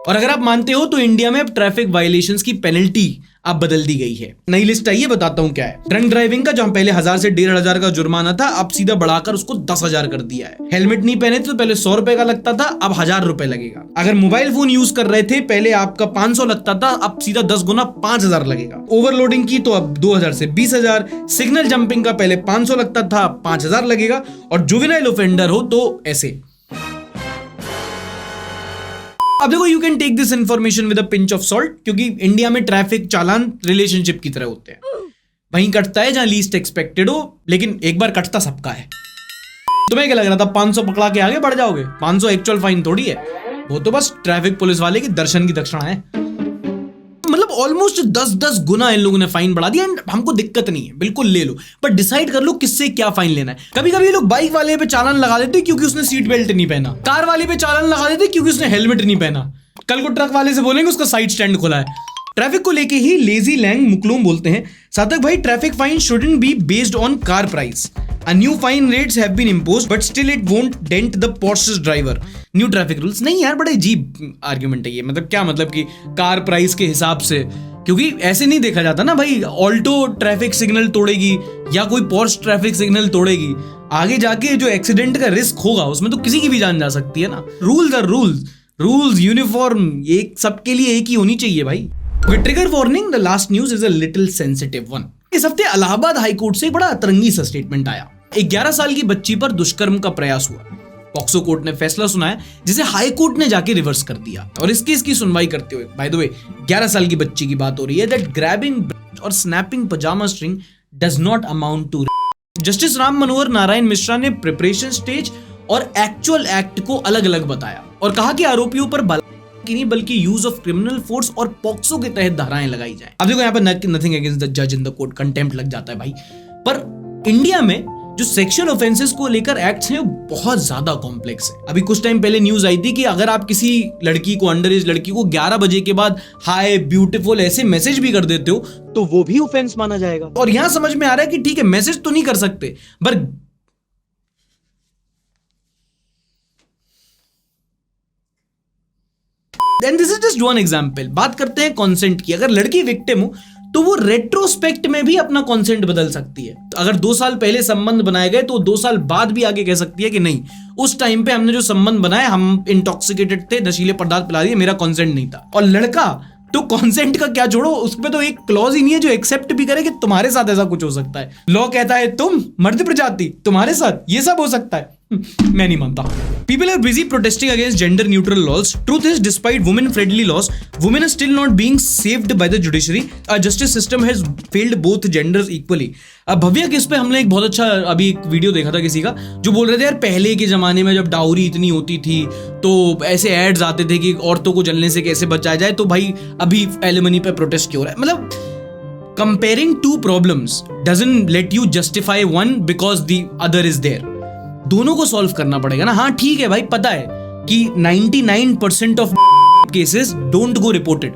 और अगर आप मानते हो तो इंडिया में अब ट्रैफिक वायलेशंस की पेनल्टी अब बदल दी गई है। नई लिस्ट आई है, बताता हूं क्या है। ड्रंक ड्राइविंग का जहां पहले 1000 से 1500 का जुर्माना था, अब सीधा बढ़ाकर उसको 10,000 कर दिया है। हेलमेट नहीं पहने थे तो पहले 100 रुपए का लगता था, अब 1000 रुपए लगेगा। अगर मोबाइल फोन यूज कर रहे थे, पहले आपका 500 लगता था, अब सीधा 10 गुना 5000 लगेगा। ओवरलोडिंग की तो अब 2000 से 20,000। सिग्नल जंपिंग का पहले 500 लगता था, 5000 लगेगा। और जुवेनाइल ऑफेंडर हो तो ऐसे। अब देखो, you can take this information with a pinch of salt, क्योंकि इंडिया में ट्रैफिक चालान रिलेशनशिप की तरह होते हैं। वहीं कटता है जहां लीस्ट एक्सपेक्टेड हो, लेकिन एक बार कटता सबका है। तुम्हें क्या लग रहा था 500 पकड़ा के आगे बढ़ जाओगे? 500 एक्चुअल फाइन थोड़ी है, वो तो बस ट्रैफिक पुलिस वाले की दर्शन की दक्षिणा है। मतलब ऑलमोस्ट 10 गुना इन लोगों ने फाइन बढ़ा दिया। एंड हमको दिक्कत नहीं है, बिल्कुल ले लो, पर डिसाइड कर लो किससे क्या फाइन लेना है। कभी कभी लोग बाइक वाले पे चालान लगा देते क्योंकि उसने सीट बेल्ट नहीं पहना, कार वाले पे चालान लगा देते क्योंकि उसने हेलमेट नहीं पहना। कल को ट्रक वाले से बोलेंगे उसका साइड स्टैंड खुला है। ट्रैफिक को लेके ही लेजी लैंग मुकलूम बोलते हैं, साधक भाई, traffic fine shouldn't be based on car price. A new fine rates have been imposed, but still it won't dent the Porsche's driver. New traffic rules नहीं यार, बड़ा अजीब आर्ग्यूमेंट है ये। मतलब क्या मतलब कि कार प्राइस के हिसाब से, क्योंकि ऐसे नहीं देखा जाता ना भाई। ऑल्टो ट्रैफिक सिग्नल तोड़ेगी या कोई पोर्श ट्रैफिक सिग्नल तोड़ेगी, आगे जाके जो एक्सीडेंट का रिस्क होगा उसमें तो किसी की भी जान जा सकती है ना। रूल्स आर रूल्स यूनिफॉर्म, एक सबके लिए एक ही होनी चाहिए भाई। Trigger warning, the last news is a little sensitive one. इस हफ्ते इलाहाबाद हाईकोर्ट से एक बड़ा अतरंगी सा स्टेटमेंट आया। 11 साल की बच्ची पर दुष्कर्म का प्रयास हुआ। पॉक्सो कोर्ट ने फैसला सुनाया, जिसे हाई कोर्ट ने जाके रिवर्स कर दिया। और इस केस की सुनवाई करते हुए, बाय द वे 11 साल की बच्ची की बात हो रही है, दैट ग्रैबिंग और snapping pyjama string does not amount to justice Ram Manohar Narayan Mishra ने प्रिपरेशन स्टेज और एक्चुअल एक्ट को अलग अलग बताया और कहा कि आरोपियों पर की नहीं बल्कि यूज ऑफ क्रिमिनल फोर्स और पॉक्सो के तहत धाराएं लगाई जाएं। अब देखो यहाँ पे नथिंग अगेंस्ट द जज इन द कोर्ट, कंटेम्प्ट लग जाता है भाई, पर इंडिया में जो सेक्सुअल ऑफेंसेस को लेकर एक्ट्स हैं वो बहुत ज्यादा कॉम्प्लेक्स है। अभी कुछ टाइम पहले न्यूज आई थी कि अगर आप किसी लड़की को, अंडर एज लड़की को 11 बजे के बाद हाय ब्यूटीफुल ऐसे मैसेज भी कर देते हो तो वो भी ऑफेंस माना जाएगा। और यहां समझ में आ रहा है कि ठीक है मैसेज तो नहीं कर सकते, पर and this is just one example. बात करते हैं कंसेंट की। अगर लड़की विक्टिम हो तो वो रेट्रोस्पेक्ट में भी अपना कंसेंट बदल सकती है। अगर 2 साल पहले संबंध बनाए गए तो 2 साल बाद भी आगे कह सकती है कि नहीं, उस टाइम पे हमने जो संबंध बनाया हम इंटॉक्सिकेटेड थे, नशीले पदार्थ पिला दिए, मेरा कंसेंट नहीं था। और लड़का तो कंसेंट का क्या छोड़ो, उसमें तो एक क्लॉज ही नहीं है जो एक्सेप्ट भी करे कि तुम्हारे साथ ऐसा कुछ हो सकता है। लॉ कहता है तुम मर्द प्रजाति, तुम्हारे साथ ये सब हो सकता है। मैं नहीं मानता। People are busy protesting against gender neutral laws. Truth is, despite women friendly laws, women are still not being saved by the judiciary. Our justice system has failed both genders equally. अब भव्य केस पे हमने एक बहुत अच्छा अभी एक वीडियो देखा था किसी का जो बोल रहे थे यार पहले के जमाने में जब डाउरी इतनी होती थी तो ऐसे एड्स आते थे कि औरतों को जलने से कैसे बचाया जाए, तो भाई अभी एलिमनी पे प्रोटेस्ट क्यों हो रहा है। मतलब comparing two problems doesn't let you justify one because the other is there. दोनों को सॉल्व करना पड़ेगा ना। हाँ ठीक है भाई, पता है कि 99% of cases don't go reported,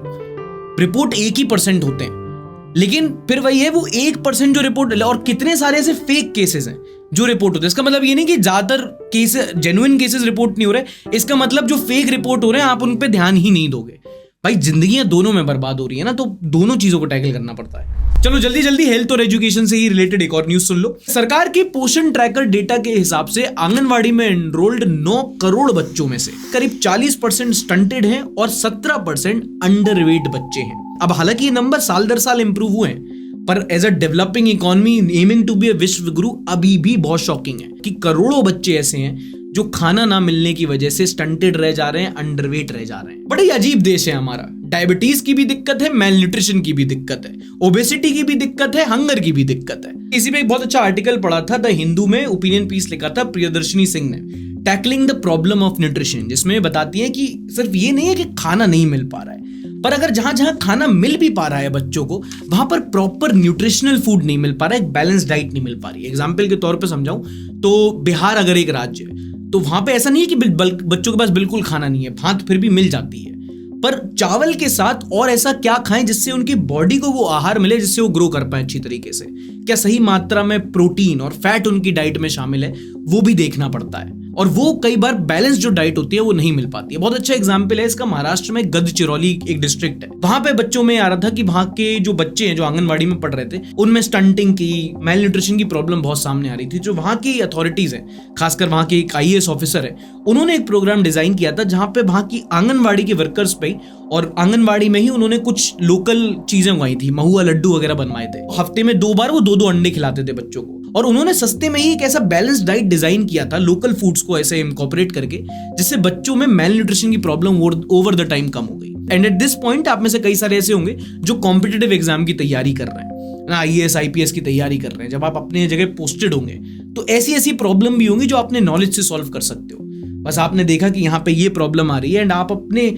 report 1% होते हैं, लेकिन फिर वही है वो 1% जो रिपोर्ट, और कितने सारे ऐसे फेक केसेस हैं जो रिपोर्ट होते हैं। इसका मतलब ये नहीं कि ज्यादातर केसेस जेन्युइन केसेस रिपोर्ट नहीं हो रहे, इसका मतलब जो फेक रिपोर्ट हो रहे हैं आप उन पे ध्यान ही नहीं दोगे। भाई जिंदगियां दोनों में बर्बाद हो रही है ना, तो दोनों चीजों को टैकल करना पड़ता है। चलो जल्दी जल्दी हेल्थ और एजुकेशन से ही रिलेटेड एक और न्यूज सुन लो। सरकार के पोषण ट्रैकर डेटा के हिसाब से आंगनवाड़ी में एनरोल्ड 9 करोड़ बच्चों में से करीब 40% स्टंटेड हैं और 17% अंडरवेट बच्चे हैं। अब हालांकि ये नंबर साल दर साल इंप्रूव हुए हैं, पर as a developing economy aiming to be a विश्व गुरु अभी भी बहुत शॉकिंग है कि करोड़ों बच्चे ऐसे हैं जो खाना ना मिलने की वजह से स्टंटेड रह जा रहे हैं, अंडरवेट रह जा रहे हैं। बड़ा ही अजीब देश है हमारा। डायबिटीज की भी दिक्कत है, मेल न्यूट्रिशन की भी दिक्कत है, ओबेसिटी की भी दिक्कत है, हंगर की भी दिक्कत है। इसी पे एक बहुत अच्छा आर्टिकल पढ़ा था द हिंदू में, ओपिनियन पीस लिखा था प्रियदर्शनी सिंह ने, tackling the problem of nutrition, जिसमें बताती है कि सिर्फ ये नहीं है कि खाना नहीं मिल पा रहा है, पर अगर जहां जहां खाना मिल भी पा रहा है बच्चों को, वहां पर प्रॉपर न्यूट्रिशनल फूड नहीं मिल पा रहा है, एक बैलेंस डाइट नहीं मिल पा रही है। एग्जाम्पल के तौर पर समझाऊं तो बिहार अगर एक राज्य है तो वहां पे ऐसा नहीं है कि बच्चों के पास बिल्कुल खाना नहीं है, भात फिर भी मिल जाती है, पर चावल के साथ और ऐसा क्या खाएं जिससे उनकी बॉडी को वो आहार मिले जिससे वो ग्रो कर पाए अच्छी तरीके से। क्या सही मात्रा में प्रोटीन और फैट उनकी डाइट में शामिल है, वो भी देखना पड़ता है, और वो कई बार बैलेंस जो डाइट होती है वो नहीं मिल पाती है। बहुत अच्छा एग्जाम्पल है इसका महाराष्ट्र में गढ़चिरौली एक डिस्ट्रिक्ट है, वहां पे बच्चों में आ रहा था कि वहां के जो बच्चे हैं जो आंगनबाड़ी में पढ़ रहे थे उनमें स्टंटिंग की, मेल न्यूट्रिशन की प्रॉब्लम बहुत सामने आ रही थी। जो वहां की अथॉरिटीज है, खासकर वहां के एक IAS ऑफिसर है, उन्होंने एक प्रोग्राम डिजाइन किया था जहां पे वहां की आंगनबाड़ी के वर्कर्स पे, और आंगनबाड़ी में ही उन्होंने कुछ लोकल चीजें उगाई थी, महुआ लड्डू वगैरह बनवाए थे। हफ्ते में 2 बार वो 2-2 अंडे खिलाते थे बच्चों को, और उन्होंने सस्ते में ही एक ऐसा बैलेंस डाइट डिजाइन किया था लोकल फूड्स को ऐसे इंकॉर्पोरेट करके, जिससे बच्चों में मेल न्यूट्रिशन की प्रॉब्लम ओवर द टाइम कम हो गई। एंड एट दिस पॉइंट आप में से कई सारे ऐसे होंगे जो कॉम्पिटिटिव एग्जाम की तैयारी कर रहे हैं ना, IAS IPS की तैयारी कर रहे हैं। जब आप अपने जगह पोस्टेड होंगे तो ऐसी ऐसी प्रॉब्लम भी होंगी जो आपने नॉलेज से सॉल्व कर सकते हो। बस आपने देखा कि यहाँ पे ये प्रॉब्लम आ रही है, एंड आप अपने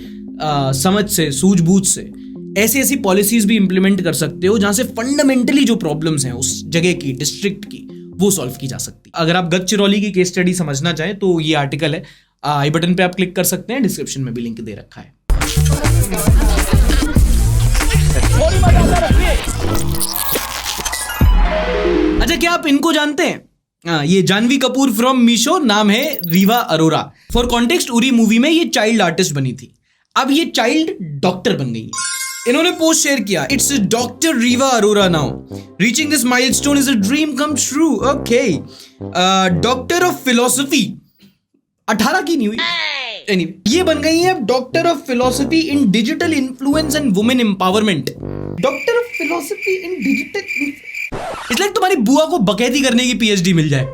समझ से, सूझबूझ से ऐसी ऐसी पॉलिसीज भी इंप्लीमेंट कर सकते हो जहां से फंडामेंटली जो प्रॉब्लम्स हैं उस जगह की, डिस्ट्रिक्ट की, वो सॉल्व की जा सकती है। अगर आप गढ़चिरौली की केस स्टडी समझना चाहें तो ये आर्टिकल है, आई बटन पे आप क्लिक कर सकते हैं, डिस्क्रिप्शन में भी लिंक दे रखा है। अच्छा, क्या आप इनको जानते हैं? ये जानवी कपूर फ्रॉम मीशो, नाम है Rewa Arora. For context, Uri movie में ये चाइल्ड आर्टिस्ट बनी थी, अब ये चाइल्ड डॉक्टर बन गई है। इन्होंने पोस्ट शेयर किया, it's doctor Rewa Arora now, reaching this milestone is a dream come true. Okay, doctor of philosophy 18 की नहीं हुई, anyway, ये बन गई है doctor of philosophy in digital influence and women empowerment. Doctor of philosophy in digital, इसलिए तुम्हारी बुआ को बकैती करने की PhD मिल जाए।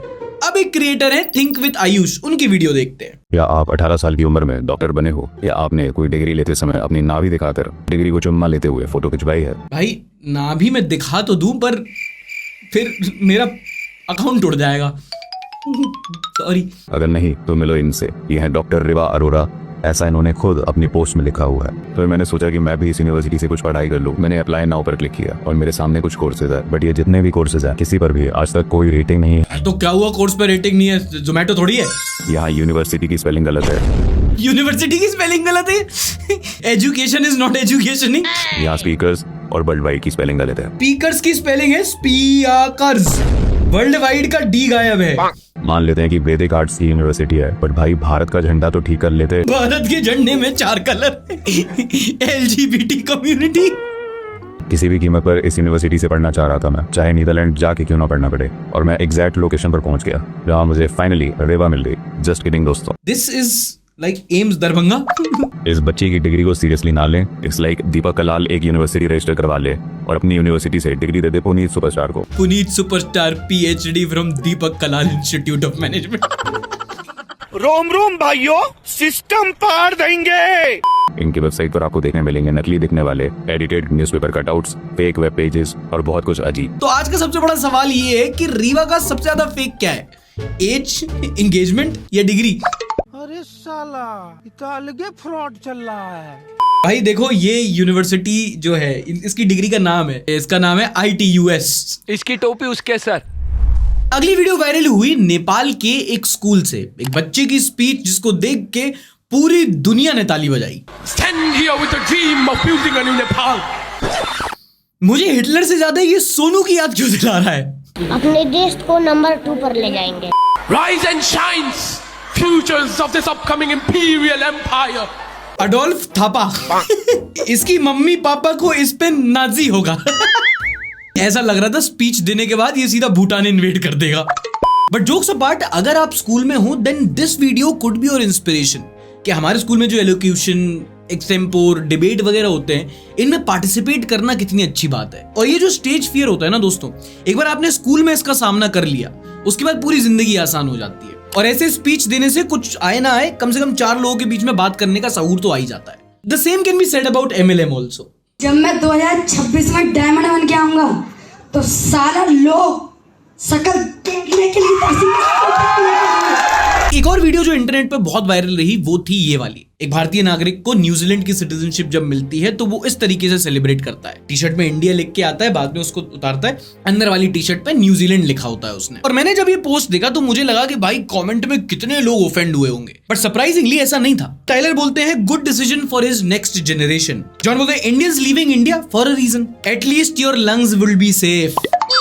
अब एक क्रिएटर है थिंक विद आयुष, उनकी वीडियो देखते हैं। या आप 18 साल की उम्र में डॉक्टर बने हो, या आपने कोई डिग्री लेते समय अपनी नाभि दिखाकर डिग्री को चुम्मा लेते हुए फोटो खिंचवाई है? भाई नाभि में दिखा तो दूं, पर फिर मेरा अकाउंट उड़ जाएगा। सॉरी। अगर नहीं तो मिलो इनसे, ये है डॉक्टर रिवा अरोरा, ऐसा इन्होंने खुद अपनी पोस्ट में लिखा हुआ है। तो मैंने सोचा कि मैं भी इस यूनिवर्सिटी से कुछ पढ़ाई कर लूँ। मैंने अप्लाई नाउ पर क्लिक किया और मेरे सामने कुछ कोर्सेज है, बट ये जितने भी कोर्सेज है किसी पर भी आज तक कोई रेटिंग नहीं है। तो क्या हुआ, कोर्स पे रेटिंग नहीं है? जोमेटो थोड़ी है। यहाँ यूनिवर्सिटी की स्पेलिंग गलत है। यूनिवर्सिटी की स्पेलिंग गलत है? Education is not education. यहाँ स्पीकर्स और वर्ल्ड वाइड की स्पेलिंग गलत है। स्पीकर्स की स्पेलिंग है स्पीकर्स, वर्ल्ड वाइड का डी गायब है। मान लेते हैं कि वैदिक आर्ट्स की यूनिवर्सिटी है, बट भाई भारत का झंडा तो ठीक कर लेते। भारत के झंडे में 4 कलर, LGBT कम्युनिटी। किसी भी कीमत पर इस यूनिवर्सिटी से पढ़ना चाह रहा था मैं, चाहे नीदरलैंड जाके क्यों ना पढ़ना पड़े, और मैं एग्जैक्ट लोकेशन पर पहुंच गया जहां मुझे फाइनली रेवा मिल गई। जस्ट किडिंग दोस्तों। This is like AIIMS Darbhanga. इस बच्चे की डिग्री को सीरियसली ना लें। इट्स लाइक दीपक कलाल एक यूनिवर्सिटी रजिस्टर करवा ले और अपनी यूनिवर्सिटी से डिग्री दे दे पुनीत सुपरस्टार को। Puneet superstar PhD from Deepak Kalal institute of management. रोम रोम भाइयों, सिस्टम पार देंगे। इनकी वेबसाइट पर आपको देखने मिलेंगे नकली दिखने वाले edited newspaper cutouts, fake web pages और बहुत कुछ अजीब। तो आज का सबसे बड़ा सवाल ये है कि रीवा का सबसे ज्यादा फेक क्या है? एज, एंगेजमेंट या डिग्री? अरे साला, इतना अलग फ्रॉड चल रहा है। भाई देखो, ये यूनिवर्सिटी जो है इसकी डिग्री का नाम है, इसका नाम है ITUS। इसकी टोपी उसके सर। अगली वीडियो वायरल हुई नेपाल के एक स्कूल से, एक बच्चे की स्पीच जिसको देख के पूरी दुनिया ने ताली बजाई। Stand here with the dream of building a new Nepal. मुझे हिटलर से ज्यादा ये सोनू की याद क्यों दिला रहा है? अपने देश को नंबर 2 पर ले जाएंगे। Rise and shines, futures of this upcoming imperial empire. Adolf Thapa. इसकी मम्मी पापा को इस पे नाजी होगा। ऐसा लग रहा था स्पीच देने के बाद ये सीधा भूटान इन्वेड कर देगा। बट जोक्स अपार्ट, अगर आप स्कूल में हो then this video could be your inspiration कि हमारे स्कूल में जो एलोक्यूशन, एक्सटेम्पोर, डिबेट वगैरह होते हैं, इनमें पार्टिसिपेट करना कितनी अच्छी बात है। और ये जो स्टेज फियर होता है ना दोस्तों, एक बार आपने स्कूल में इसका सामना कर लिया, उसके बाद पूरी जिंदगी आसान हो जाती है। और ऐसे स्पीच देने से कुछ आए ना आए, कम से कम 4 लोगों के बीच में बात करने का सहूर तो आ ही जाता है। The same can be said about MLM also. जब मैं 2026 में डायमंड बन के आऊंगा तो सारा लोग शकल देखने के लिए। एक और वीडियो जो इंटरनेट पे बहुत वायरल रही वो थी ये वाली। एक भारतीय नागरिक को न्यूजीलैंड की सिटीजनशिप जब मिलती है तो वो इस तरीके से सेलिब्रेट करता है। टी शर्ट में इंडिया लिख के आता है, बाद में उसको उतारता है, अंदर वाली टी शर्ट पे न्यूजीलैंड लिखा होता है उसने। और मैंने जब ये पोस्ट देखा तो मुझे लगा कि भाई कमेंट में कितने लोग ऑफेंड हुए होंगे, बट सरप्राइजिंगली ऐसा नहीं था। टाइलर बोलते हैं good decision for his next generation. John बोलते हैं Indians leaving India for a reason, at least your lungs will be safe.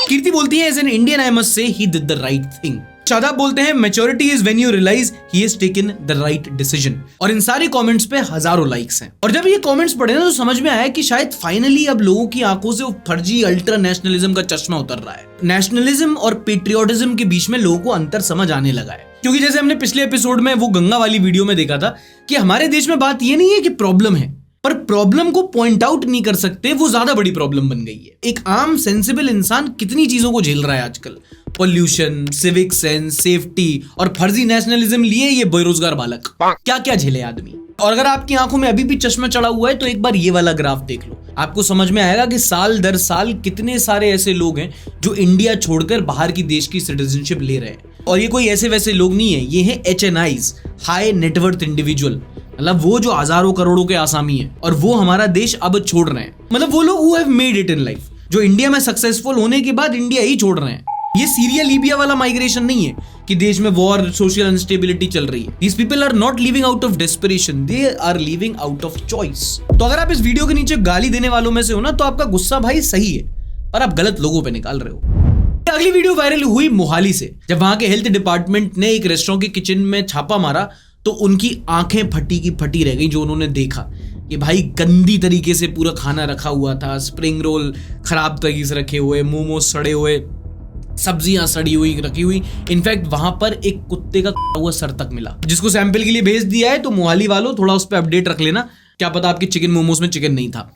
Kirti बोलती है as an Indian I must say he did the right thing. Shadab बोलते हैं maturity is when you realise he has taken the right decision. और इन सारे कमेंट्स पे हजारों लाइक्स हैं। और जब ये कमेंट्स पढ़े ना तो समझ में आया कि शायद फाइनली अब लोगों की आंखों से वो फर्जी अल्ट्रा नेशनलिज्म का चश्मा उतर रहा है। नेशनलिज्म और पेट्रियोटिज्म के बीच में लोगों को अंतर समझ आने लगा है। क्योंकि जैसे हमने पिछले एपिसोड में वो गंगा वाली वीडियो में देखा था कि हमारे देश में बात ये नहीं है कि प्रॉब्लम है, पर प्रॉब्लम को पॉइंट आउट नहीं कर सकते, वो ज्यादा बड़ी प्रॉब्लम बन गई है। एक आम सेंसिबल इंसान कितनी चीजों को झेल रहा है आजकल, पॉल्यूशन, सिविक सेंस, सेफ्टी और फर्जी नेशनलिज्म लिए ये बेरोजगार बालक क्या क्या झेले आदमी। और अगर आपकी आंखों में अभी भी चश्मा चढ़ा हुआ है तो एक बार ये वाला ग्राफ देख लो, आपको समझ में आएगा कि साल दर साल कितने सारे ऐसे लोग हैं जो इंडिया छोड़कर बाहर की देश की सिटीजनशिप ले रहे हैं। और ये कोई ऐसे वैसे लोग नहीं है, ये है HNIs, हाई नेटवर्थ इंडिविजुअल, मतलब वो जो हजारों करोड़ों के आसामी हैं और वो हमारा देश अब छोड़ रहे हैं। मतलब वो लोग who have made it in life, जो इंडिया में सक्सेसफुल होने के बाद इंडिया ही छोड़ रहे हैं। ये सीरिया लीबिया वाला माइग्रेशन नहीं है कि देश में वॉर, सोशल अनस्टेबिलिटी चल रही है। These people are not living out of desperation, they are living out of choice। तो अगर आप इस वीडियो के नीचे गाली देने वालों में से हो ना तो आपका गुस्सा भाई सही है, पर आप गलत लोगों पे निकाल रहे हो। अगली वीडियो वायरल हुई मोहाली से, जब वहां के हेल्थ डिपार्टमेंट ने एक रेस्टोरेंट के किचन में छापा मारा तो उनकी आंखें फटी की फटी रह गई जो उन्होंने देखा कि भाई गंदी तरीके से पूरा खाना रखा हुआ था, स्प्रिंग रोल खराब तरीके से रखे हुए, मोमोज सड़े हुए, सब्जियां सड़ी हुई रखी हुई। इनफैक्ट वहां पर एक कुत्ते का हुआ सर तक मिला, जिसको सैंपल के लिए भेज दिया है। तो मोहाली वालों थोड़ा उस पर अपडेट रख लेना, क्या पता आपके चिकन मोमोज में चिकन नहीं था।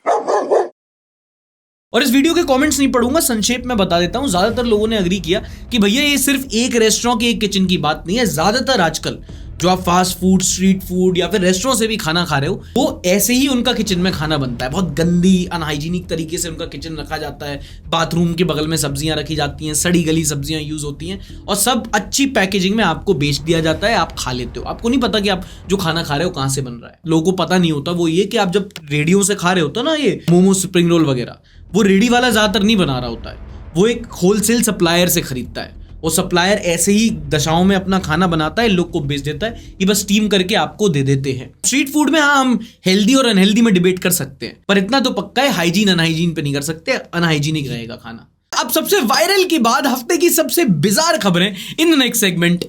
और इस वीडियो के कमेंट्स नहीं पढ़ूंगा, संक्षेप में बता देता हूं। ज्यादातर लोगों ने अग्री किया कि भैया ये सिर्फ एक रेस्टोरेंट के एक किचन की बात नहीं है। ज्यादातर आजकल जो आप फास्ट फूड, स्ट्रीट फूड या फिर रेस्टोरेंट से भी खाना खा रहे हो, वो ऐसे ही उनका किचन में खाना बनता है। बहुत गंदी, अनहाइजीनिक तरीके से उनका किचन रखा जाता है। बाथरूम के बगल में सब्जियां रखी जाती हैं, सड़ी गली सब्जियां यूज होती हैं और सब अच्छी पैकेजिंग में आपको बेच दिया जाता है। आप खा लेते हो, आपको नहीं पता कि आप जो खाना खा रहे हो कहाँ से बन रहा है। लोगों को पता नहीं होता वो ये कि आप जब रेडियो से खा रहे होते हो ना, ये मोमो, स्प्रिंग रोल वगैरह, वो रेडी वाला ज्यादातर नहीं बना रहा होता है, वो एक होलसेल सप्लायर से खरीदता है। वो सप्लायर ऐसे ही दशाओं में अपना खाना बनाता है, लोग को बेच देता है, ये बस स्टीम करके आपको दे देते हैं। स्ट्रीट फूड में हाँ, हम हेल्दी और अनहेल्दी में डिबेट कर सकते हैं, पर इतना तो पक्का है हाइजीन अनहाइजीन पे नहीं कर सकते, अनहाइजीनिक रहेगा खाना। अब सबसे वायरल के बाद हफ्ते की सबसे बिजार खबरें इन नेक्स्ट सेगमेंट।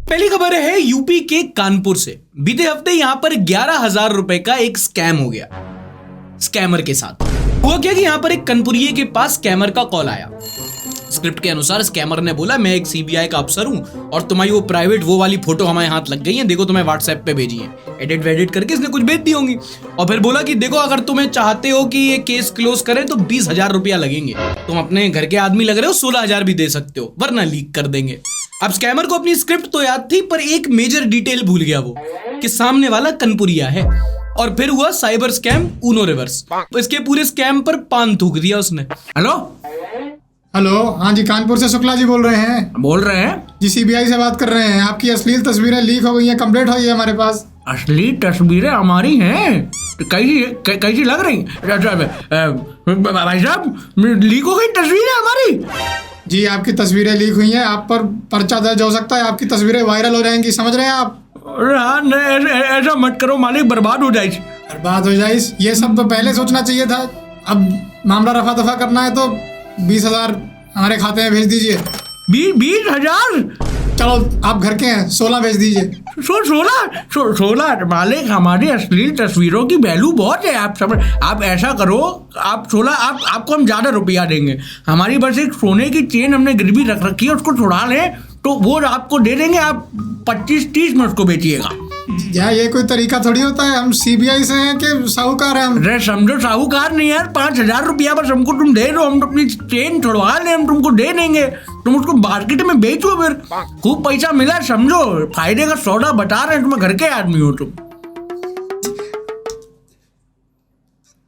पहली खबर है यूपी के कानपुर से। बीते हफ्ते यहां पर 11,000 रुपए का एक स्कैम हो गया स्कैमर के साथ। हुआ क्या कि यहां पर एक कनपुरिये के पास स्कैमर का कॉल आया। स्क्रिप्ट के अनुसार स्कैमर ने बोला, मैं एक सीबीआई का अफसर हूं और तुम्हारी वो प्राइवेट वो वाली फोटो हमारे हाथ लग गई है, देखो तुम्हें व्हाट्सएप पे भेजी है। एडिट वेडिट करके इसने कुछ भेज दी होंगी और फिर बोला कि देखो अगर तुम्हें चाहते हो कि ये केस क्लोज करें तो 20,000 रुपया लगेंगे। तुम अपने घर के आदमी लग रहे हो, 16,000 भी दे सकते हो वरना लीक कर देंगे। अब स्कैमर को अपनी स्क्रिप्ट तो याद थी, पर एक मेजर डिटेल भूल गया वो कि सामने वाला कनपुरिया है। और फिर हुआ साइबर स्कैम ऊनो रिवर्स। इसके पूरे स्कैम पर पान थूक दिया उसने। हेलो, हाँ जी, कानपुर से शुक्ला जी बोल रहे हैं जी, सीबीआई से बात कर रहे हैं। आपकी अश्लील तस्वीरें लीक हो गई हैं, कंप्लेंट हुई है हमारे पास। असली तस्वीरें हमारी हैं? कैसी लग रही? भाई साहब, लीक हो गई तस्वीरें हमारी? जी, आपकी तस्वीरें लीक हुई हैं, आप पर पर्चा दर्ज हो सकता है, आपकी तस्वीरें वायरल हो जाएंगी, समझ रहे हैं आप? ऐसा मत करो मालिक, बर्बाद हो जाए। ये सब तो पहले सोचना चाहिए था। अब मामला रफा दफा करना है तो 20,000 हमारे खाते में भेज दीजिए। 20,000? चलो, आप घर के हैं, 16 भेज दीजिए। 16 मालिक, हमारी अश्लील तस्वीरों की वैल्यू बहुत है। आप ऐसा करो, आप 16, आपको हम ज्यादा रुपया देंगे। हमारी बस एक सोने की चेन हमने गिरवी रख रखी है, उसको छुड़ा लें तो वो आपको दे देंगे। आप 25-30 में उसको बेचिएगा। यार, ये कोई तरीका थोड़ी होता है। हम सीबीआई से हैं कि साहूकार हैं? अरे समझो, साहूकार नहीं यार, 5,000 रुपया बस हमको तुम दे दो, हम अपनी चेन छुड़वा लें, हम तुमको दे देंगे, तुम उसको मार्केट में बेचो, फिर खूब पैसा मिला, समझो, फायदे का सौदा बता रहे हैं, तुम्हें घर के आदमी हो तुम।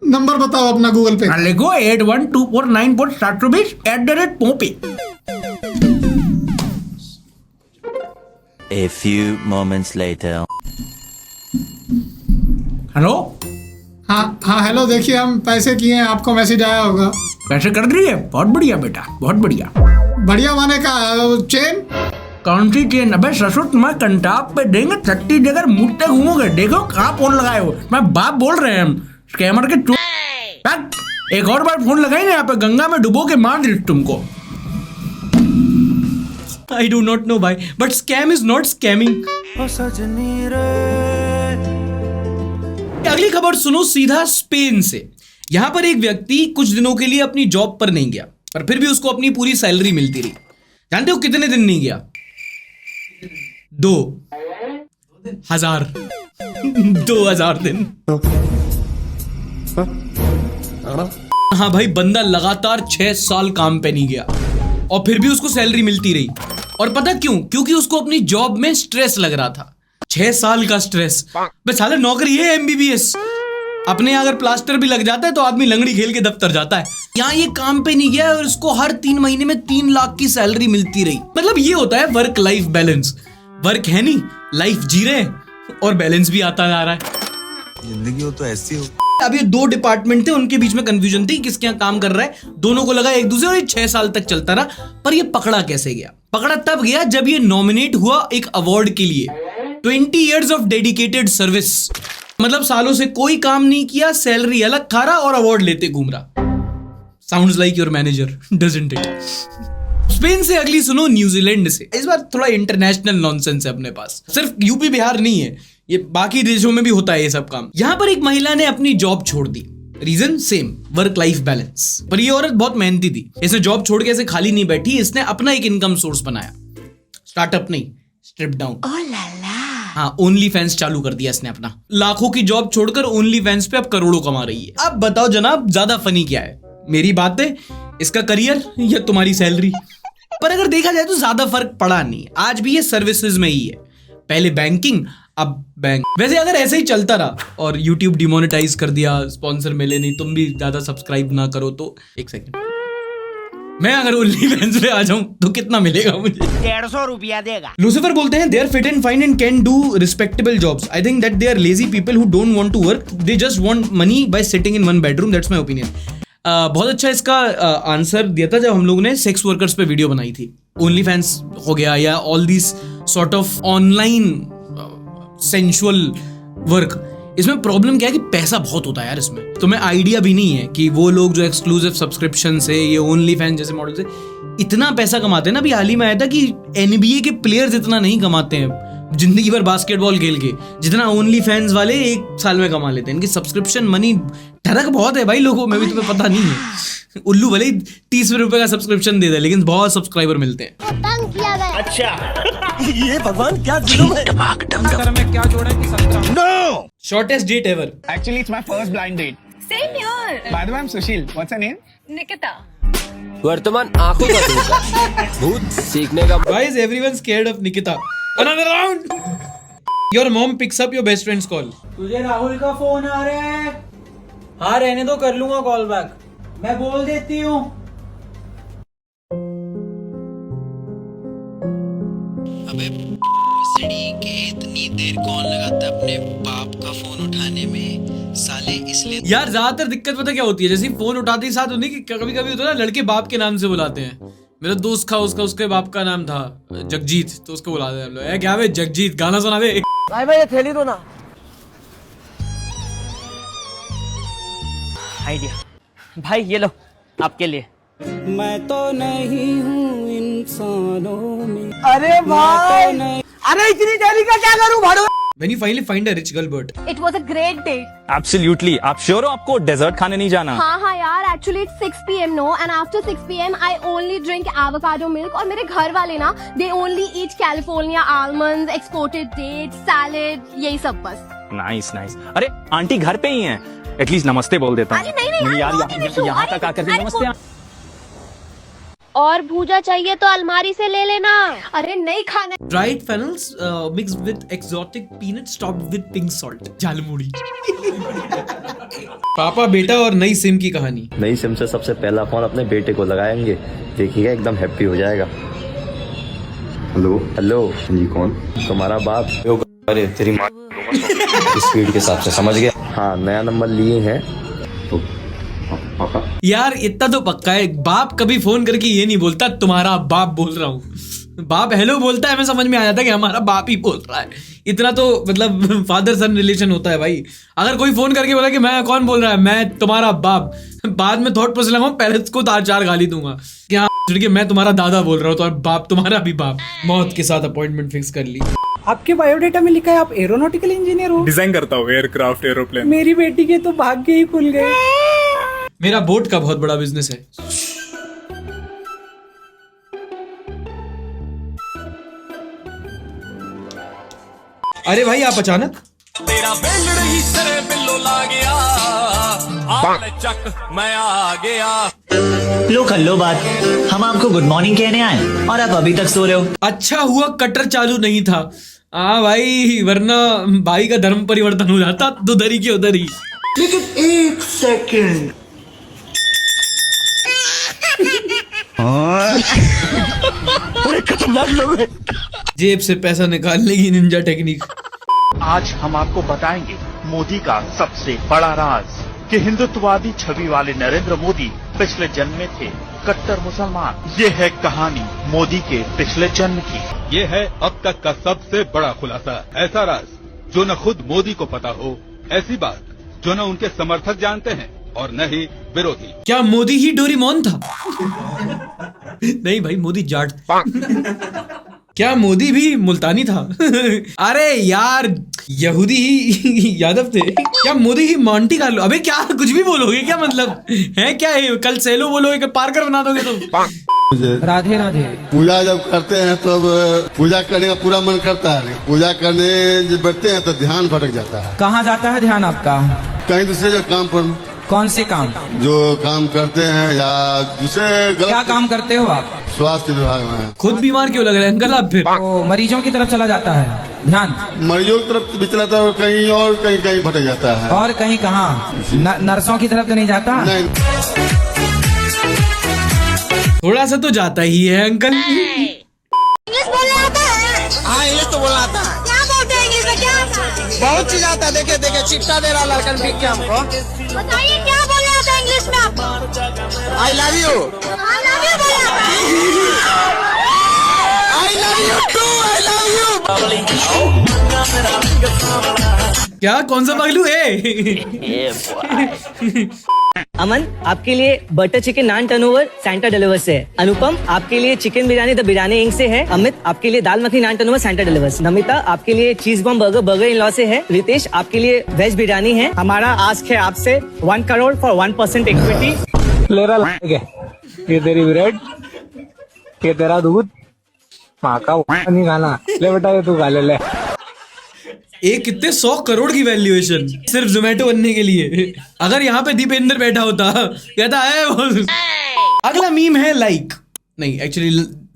नंबर बताओ अपना गूगल पे। लिखो 812494 A few moments later. Hello. हाँ, हेलो, देखिए हम पैसे किए हैं, आपको मैसेज आया होगा। पैसे कर दिए? बहुत बढ़िया बेटा, बहुत बढ़िया। बढ़िया माने का चेन? कौन सी चेन? अबे ससुर, तुम्हारे कंटाप पे देंगे 30 जगह मुट्टे घूमोगे। देखो कहाँ फोन लगाए हो, मैं बाप बोल रहे हैं हम स्कैमर के। एक और बार फोन लगाई ना, यहाँ पे गंगा में डुबो के मार दी तुमको। I do not know why, but scam is not scamming. अगली खबर सुनो सीधा स्पेन से। यहां पर एक व्यक्ति कुछ दिनों के लिए अपनी जॉब पर नहीं गया, पर फिर भी उसको अपनी पूरी सैलरी मिलती रही। जानते हो कितने दिन नहीं गया? 2,000 2,000 दिन। हाँ भाई, बंदा लगातार 6 साल काम पे नहीं गया और फिर भी उसको सैलरी मिलती रही। और पता क्यों? क्योंकि उसको अपनी जॉब में स्ट्रेस लग रहा था। 6 साल का स्ट्रेस। बस साले नौकरी है MBBS। अपने अगर प्लास्टर भी लग जाता है तो आदमी लंगड़ी खेल के दफ्तर जाता है। यहाँ ये काम पे नहीं गया और उसको हर 3 महीने में 3 लाख की सैलरी मिलती रही। मतलब ये होता है वर्क लाइफ बैलेंस। वर्क है नहीं, लाइफ जी रहे हैं और बैलेंस भी आता जा रहा है। जिंदगी हो तो ऐसी हो। अब ये 2 डिपार्टमेंट थे, उनके बीच में कंफ्यूजन थी किसके यहाँ काम कर रहा है। दोनों को लगा एक दूसरे, और ये 6 साल तक चलता रहा। पर ये पकड़ा कैसे गया? पकड़ा तब गया जब ये नॉमिनेट हुआ एक अवार्ड के लिए, 20 years ऑफ डेडिकेटेड सर्विस। मतलब सालों से कोई काम नहीं किया, सैलरी अलग खा रहा और अवार्ड लेते घूम रहा। Sounds like your manager, doesn't it? Spain से अगली सुनो न्यूजीलैंड से। इस बार थोड़ा इंटरनेशनल नॉनसेंस है अपने पास, सिर्फ यूपी बिहार नहीं है, ये बाकी देशों में भी होता है ये सब काम। यहां पर एक महिला ने अपनी जॉब छोड़ दी। Reason same, work life balance. पर ये औरत बहुत मेहनती थी। इसने जॉब छोड़ के ऐसे खाली नहीं बैठी, इसने अपना एक इनकम सोर्स बनाया। स्टार्टअप नहीं, स्ट्रिप डाउन। हाँ, ओनली फैंस चालू कर दिया इसने अपना। लाखों की जॉब छोड़कर ओनली फैंस पे अब करोड़ों कमा रही है। अब बताओ जनाब, ज्यादा फनी क्या है? मेरी बातें, इसका करियर या तुम्हारी सैलरी। पर अगर देखा जाए तो ज्यादा फर्क पड़ा नहीं, आज भी ये सर्विसेज में ही है। पहले बैंकिंग, अब बैंक। वैसे अगर ऐसे ही चलता रहा और YouTube डिमोनेटाइज कर दिया, स्पॉन्सर मिले नहीं, तुम भी ज्यादा सब्सक्राइब ना करो तो, एक सेकंड, मैं अगर OnlyFans पे आ जाऊं तो कितना मिलेगा मुझे? 150 रुपया देगा। लूसिफर बोलते हैं, they are fit and fine and can do respectable jobs. I think that they are lazy people who don't want to work. They just want money by sitting in one bedroom. That's my opinion. बहुत अच्छा इसका आंसर दिया था जब हम लोगों ने सेक्स वर्कर्स पे वीडियो बनाई थी। OnlyFans हो गया या all this sort of online sensual work, इसमें प्रॉब्लम क्या है कि पैसा बहुत होता है यार। इसमें तुम्हें आइडिया भी नहीं है कि वो लोग जो एक्सक्लूसिव सब्सक्रिप्शन से, ये OnlyFans जैसे मॉडल से इतना पैसा कमाते हैं ना। अभी हाल ही में आया था कि NBA के प्लेयर्स इतना नहीं कमाते हैं जिंदगी भर बास्केटबॉल खेल के, जितना OnlyFans वाले एक साल में कमा लेते हैं। इनकी सब्सक्रिप्शन मनी ठरक बहुत है भाई लोगों में, भी तुम्हें पता नहीं है। उल्लू भले ही 30 रुपए का सब्सक्रिप्शन दे दे, लेकिन बहुत सब्सक्राइबर मिलते हैं। अच्छा ये भगवान क्या जुल्म है। में क्या जोड़ा कि 17? No shortest date ever. Actually, it's my first blind date. Same here. By the way, I'm Sushil. What's your name? Nikita. वर्तमान आंखों का धोखा, भूत सीखने का। Why is everyone scared of Nikita? Another round. Your mom picks up your best friend's call. तुझे राहुल का फोन आ रहा है? हाँ रहने दो, कर लूंगा कॉल बैक। मैं बोल देती हूँ। अबे के इतनी देर कौन लगाता है अपने बाप का फोन उठाने में साले, इसलिए यार ज्यादातर दिक्कत पता क्या होती है, जैसे फोन उठाते ही साथ होती है कि कभी कभी होता है ना, लड़के बाप के नाम से बुलाते हैं। मेरा दोस्त था, उसके बाप का नाम था जगजीत, तो उसको बुलाते हैं हम लोग। क्या वे जगजीत, गाना सुना वे। भाई ये थैली दो ना। आइडिया भाई, ये लो आपके लिए। मैं तो नहीं हूँ इंसानों में। अरे भाई, अरे इतनी देरी का क्या करूं भाड़ो। When you finally find a rich girl, but It was a great date. Absolutely. आप श्योर हो आपको डेजर्ट खाने नहीं जाना? हाँ यार, actually it's 6 PM no, and after 6 PM I only drink avocado milk. और मेरे घर वाले ना, they only eat California almonds, exported dates, salad, यही सब बस। Nice. अरे आंटी घर पे ही हैं, एटलीस्ट नमस्ते बोल देता हूँ। नहीं यार यहाँ तक आकर के नमस्ते। और भूजा चाहिए तो अलमारी से ले लेना। अरे नहीं खाना। dried fennels mixed with exotic peanuts topped with pink salt. Jhalmuri. पापा बेटा और नई सिम की कहानी। नई सिम से सबसे पहला फोन अपने बेटे को लगाएंगे, देखिएगा एकदम हैप्पी हो जाएगा। हेलो जी, कौन? तुम्हारा बाप। अरे तेरी माँ स्पीड के हिसाब से समझ गया। हाँ, नया नंबर लिए हैं तो यार इतना तो पक्का है, बाप कभी फोन करके ये नहीं बोलता तुम्हारा बाप बोल रहा हूँ। बाप हेलो बोलता है, हमें समझ में आ जाता है कि हमारा बाप ही बोल रहा है। इतना तो मतलब फादर सन रिलेशन होता है भाई। अगर कोई फोन करके बोला कि मैं कौन बोल रहा है, मैं तुम्हारा बाप, बाद में थॉट प्रोसेस लगाऊं, पहले उसको 4 गाली दूंगा कि हाँ मैं तुम्हारा दादा बोल रहा हूँ, तो बाप तुम्हारा भी बाप। मौत के साथ अपॉइंटमेंट फिक्स कर ली। आपके बायोडेटा में लिखा है आप एरोनॉटिकल इंजीनियर हो। डिजाइन करता हूँ एयरक्राफ्ट, एरोप्लेन। मेरी बेटी के तो भाग्य ही खुल गए। मेरा बोट का बहुत बड़ा बिजनेस है। अरे भाई आप अचानक। तेरा बेलड़ ही सरे बिल्लो ला गया, आले चक मैं आ गया। लो कर लो बात, हम आपको गुड मॉर्निंग कहने आए और आप अभी तक सो रहे हो। अच्छा हुआ कटर चालू नहीं था। हाँ भाई, वरना भाई का धर्म परिवर्तन हो जाता, तो उधर ही के उधर ही। लेकिन एक सेकंड, खतरनाक लोग हैं। जेब से पैसा निकालने की निंजा टेक्निक। आज हम आपको बताएंगे मोदी का सबसे बड़ा राज कि हिंदुत्ववादी छवि वाले नरेंद्र मोदी पिछले जन्म में थे कट्टर मुसलमान। ये है कहानी मोदी के पिछले जन्म की। ये है अब तक का सबसे बड़ा खुलासा। ऐसा राज जो न खुद मोदी को पता हो, ऐसी बात जो न उनके समर्थक जानते हैं और न ही विरोधी। क्या मोदी ही डोरेमोन था? नहीं भाई, मोदी जाट। क्या मोदी भी मुल्तानी था? अरे यार, यहूदी ही यादव थे। क्या मोदी ही मॉन्टी कार्लो? अबे क्या कुछ भी बोलोगे क्या? मतलब है क्या है? कल सेलो बोलोगे कि पार्कर बना दोगे तुम? राधे राधे। पूजा जब करते हैं तब पूजा करने का पूरा मन करता है, पूजा करने जब बैठते हैं तो ध्यान भटक जाता है। कहाँ जाता है ध्यान आपका? कहीं दूसरे जगह काम पर। कौन से काम? जो काम करते हैं या दूसरे क्या गलत काम करते हो आप? स्वास्थ्य विभाग में। खुद बीमार क्यों लग रहे हैं अंकल आप फिर? तो मरीजों की तरफ चला जाता है ध्यान। मरीजों की तरफ भी चलाता है और कहीं कहीं भटक जाता है। और कहीं कहाँ? नर्सों की तरफ तो नहीं जाता? नहीं। थोड़ा सा तो जाता ही है अंकल। इंग्लिश बोलना आता है? हाँ इंग्लिश तो बोलना आता है। क्या बोलते हैं इंग्लिश में, क्या आता है? बहुत चीज आता है। देखे देखे चिपटा दे रहा लड़कन पीक के हमको। बताइए क्या बोलना आता है इंग्लिश में आपको? I love you. I love you बोला आता है। I love you too. I love you. क्या कौन सा पगलू है? अमन आपके लिए butter chicken naan turnover Santa deliver से है। अनुपम आपके लिए chicken biryani the biryani Inc से है। अमित आपके लिए dal makhani naan turnover Santa deliver. Namita आपके लिए cheese bomb burger burger in law से है। रितेश आपके लिए वेज बिरयानी है। हमारा आस्क है आपसे 1 करोड़ फॉर 1% इक्विटी। ले रहा ये तेरी ब्रेड, ये तेरा दूध, माँ का नहीं खाना। ले बेटा ये तू खा ले। एक कितने 100 करोड़ की वैल्यूएशन सिर्फ जोमेटो बनने के लिए। अगर यहाँ पे दीपेंद्र बैठा होता कहता है वो। अगला मीम है लाइक नहीं, एक्चुअली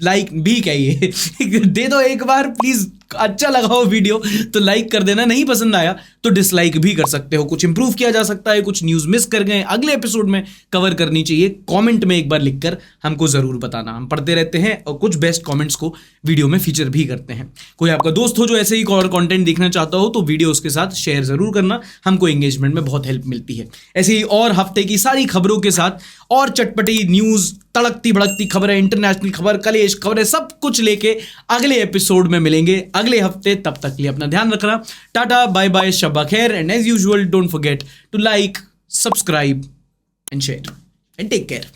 लाइक भी कहिए। दे दो एक बार प्लीज, अच्छा लगा हो वीडियो तो लाइक कर देना, नहीं पसंद आया तो डिसलाइक भी कर सकते हो। कुछ इंप्रूव किया जा सकता है, कुछ न्यूज मिस कर गए अगले एपिसोड में कवर करनी चाहिए, कमेंट में एक बार लिखकर हमको जरूर बताना। हम पढ़ते रहते हैं और कुछ बेस्ट कमेंट्स को वीडियो में फीचर भी करते हैं। कोई आपका दोस्त हो जो ऐसे ही और कंटेंट देखना चाहता हो तो वीडियो उसके साथ शेयर जरूर करना, हमको एंगेजमेंट में बहुत हेल्प मिलती है। ऐसे ही और हफ्ते की सारी खबरों के साथ और चटपटी न्यूज, तड़कती भड़कती खबरें, इंटरनेशनल खबर, कलेश खबरें, सब कुछ लेके अगले एपिसोड में मिलेंगे अगले हफ्ते। तब तक के लिए अपना ध्यान रखना। टाटा बाय बाय, शब्बा खैर, and as usual don't forget to like, subscribe and share and take care.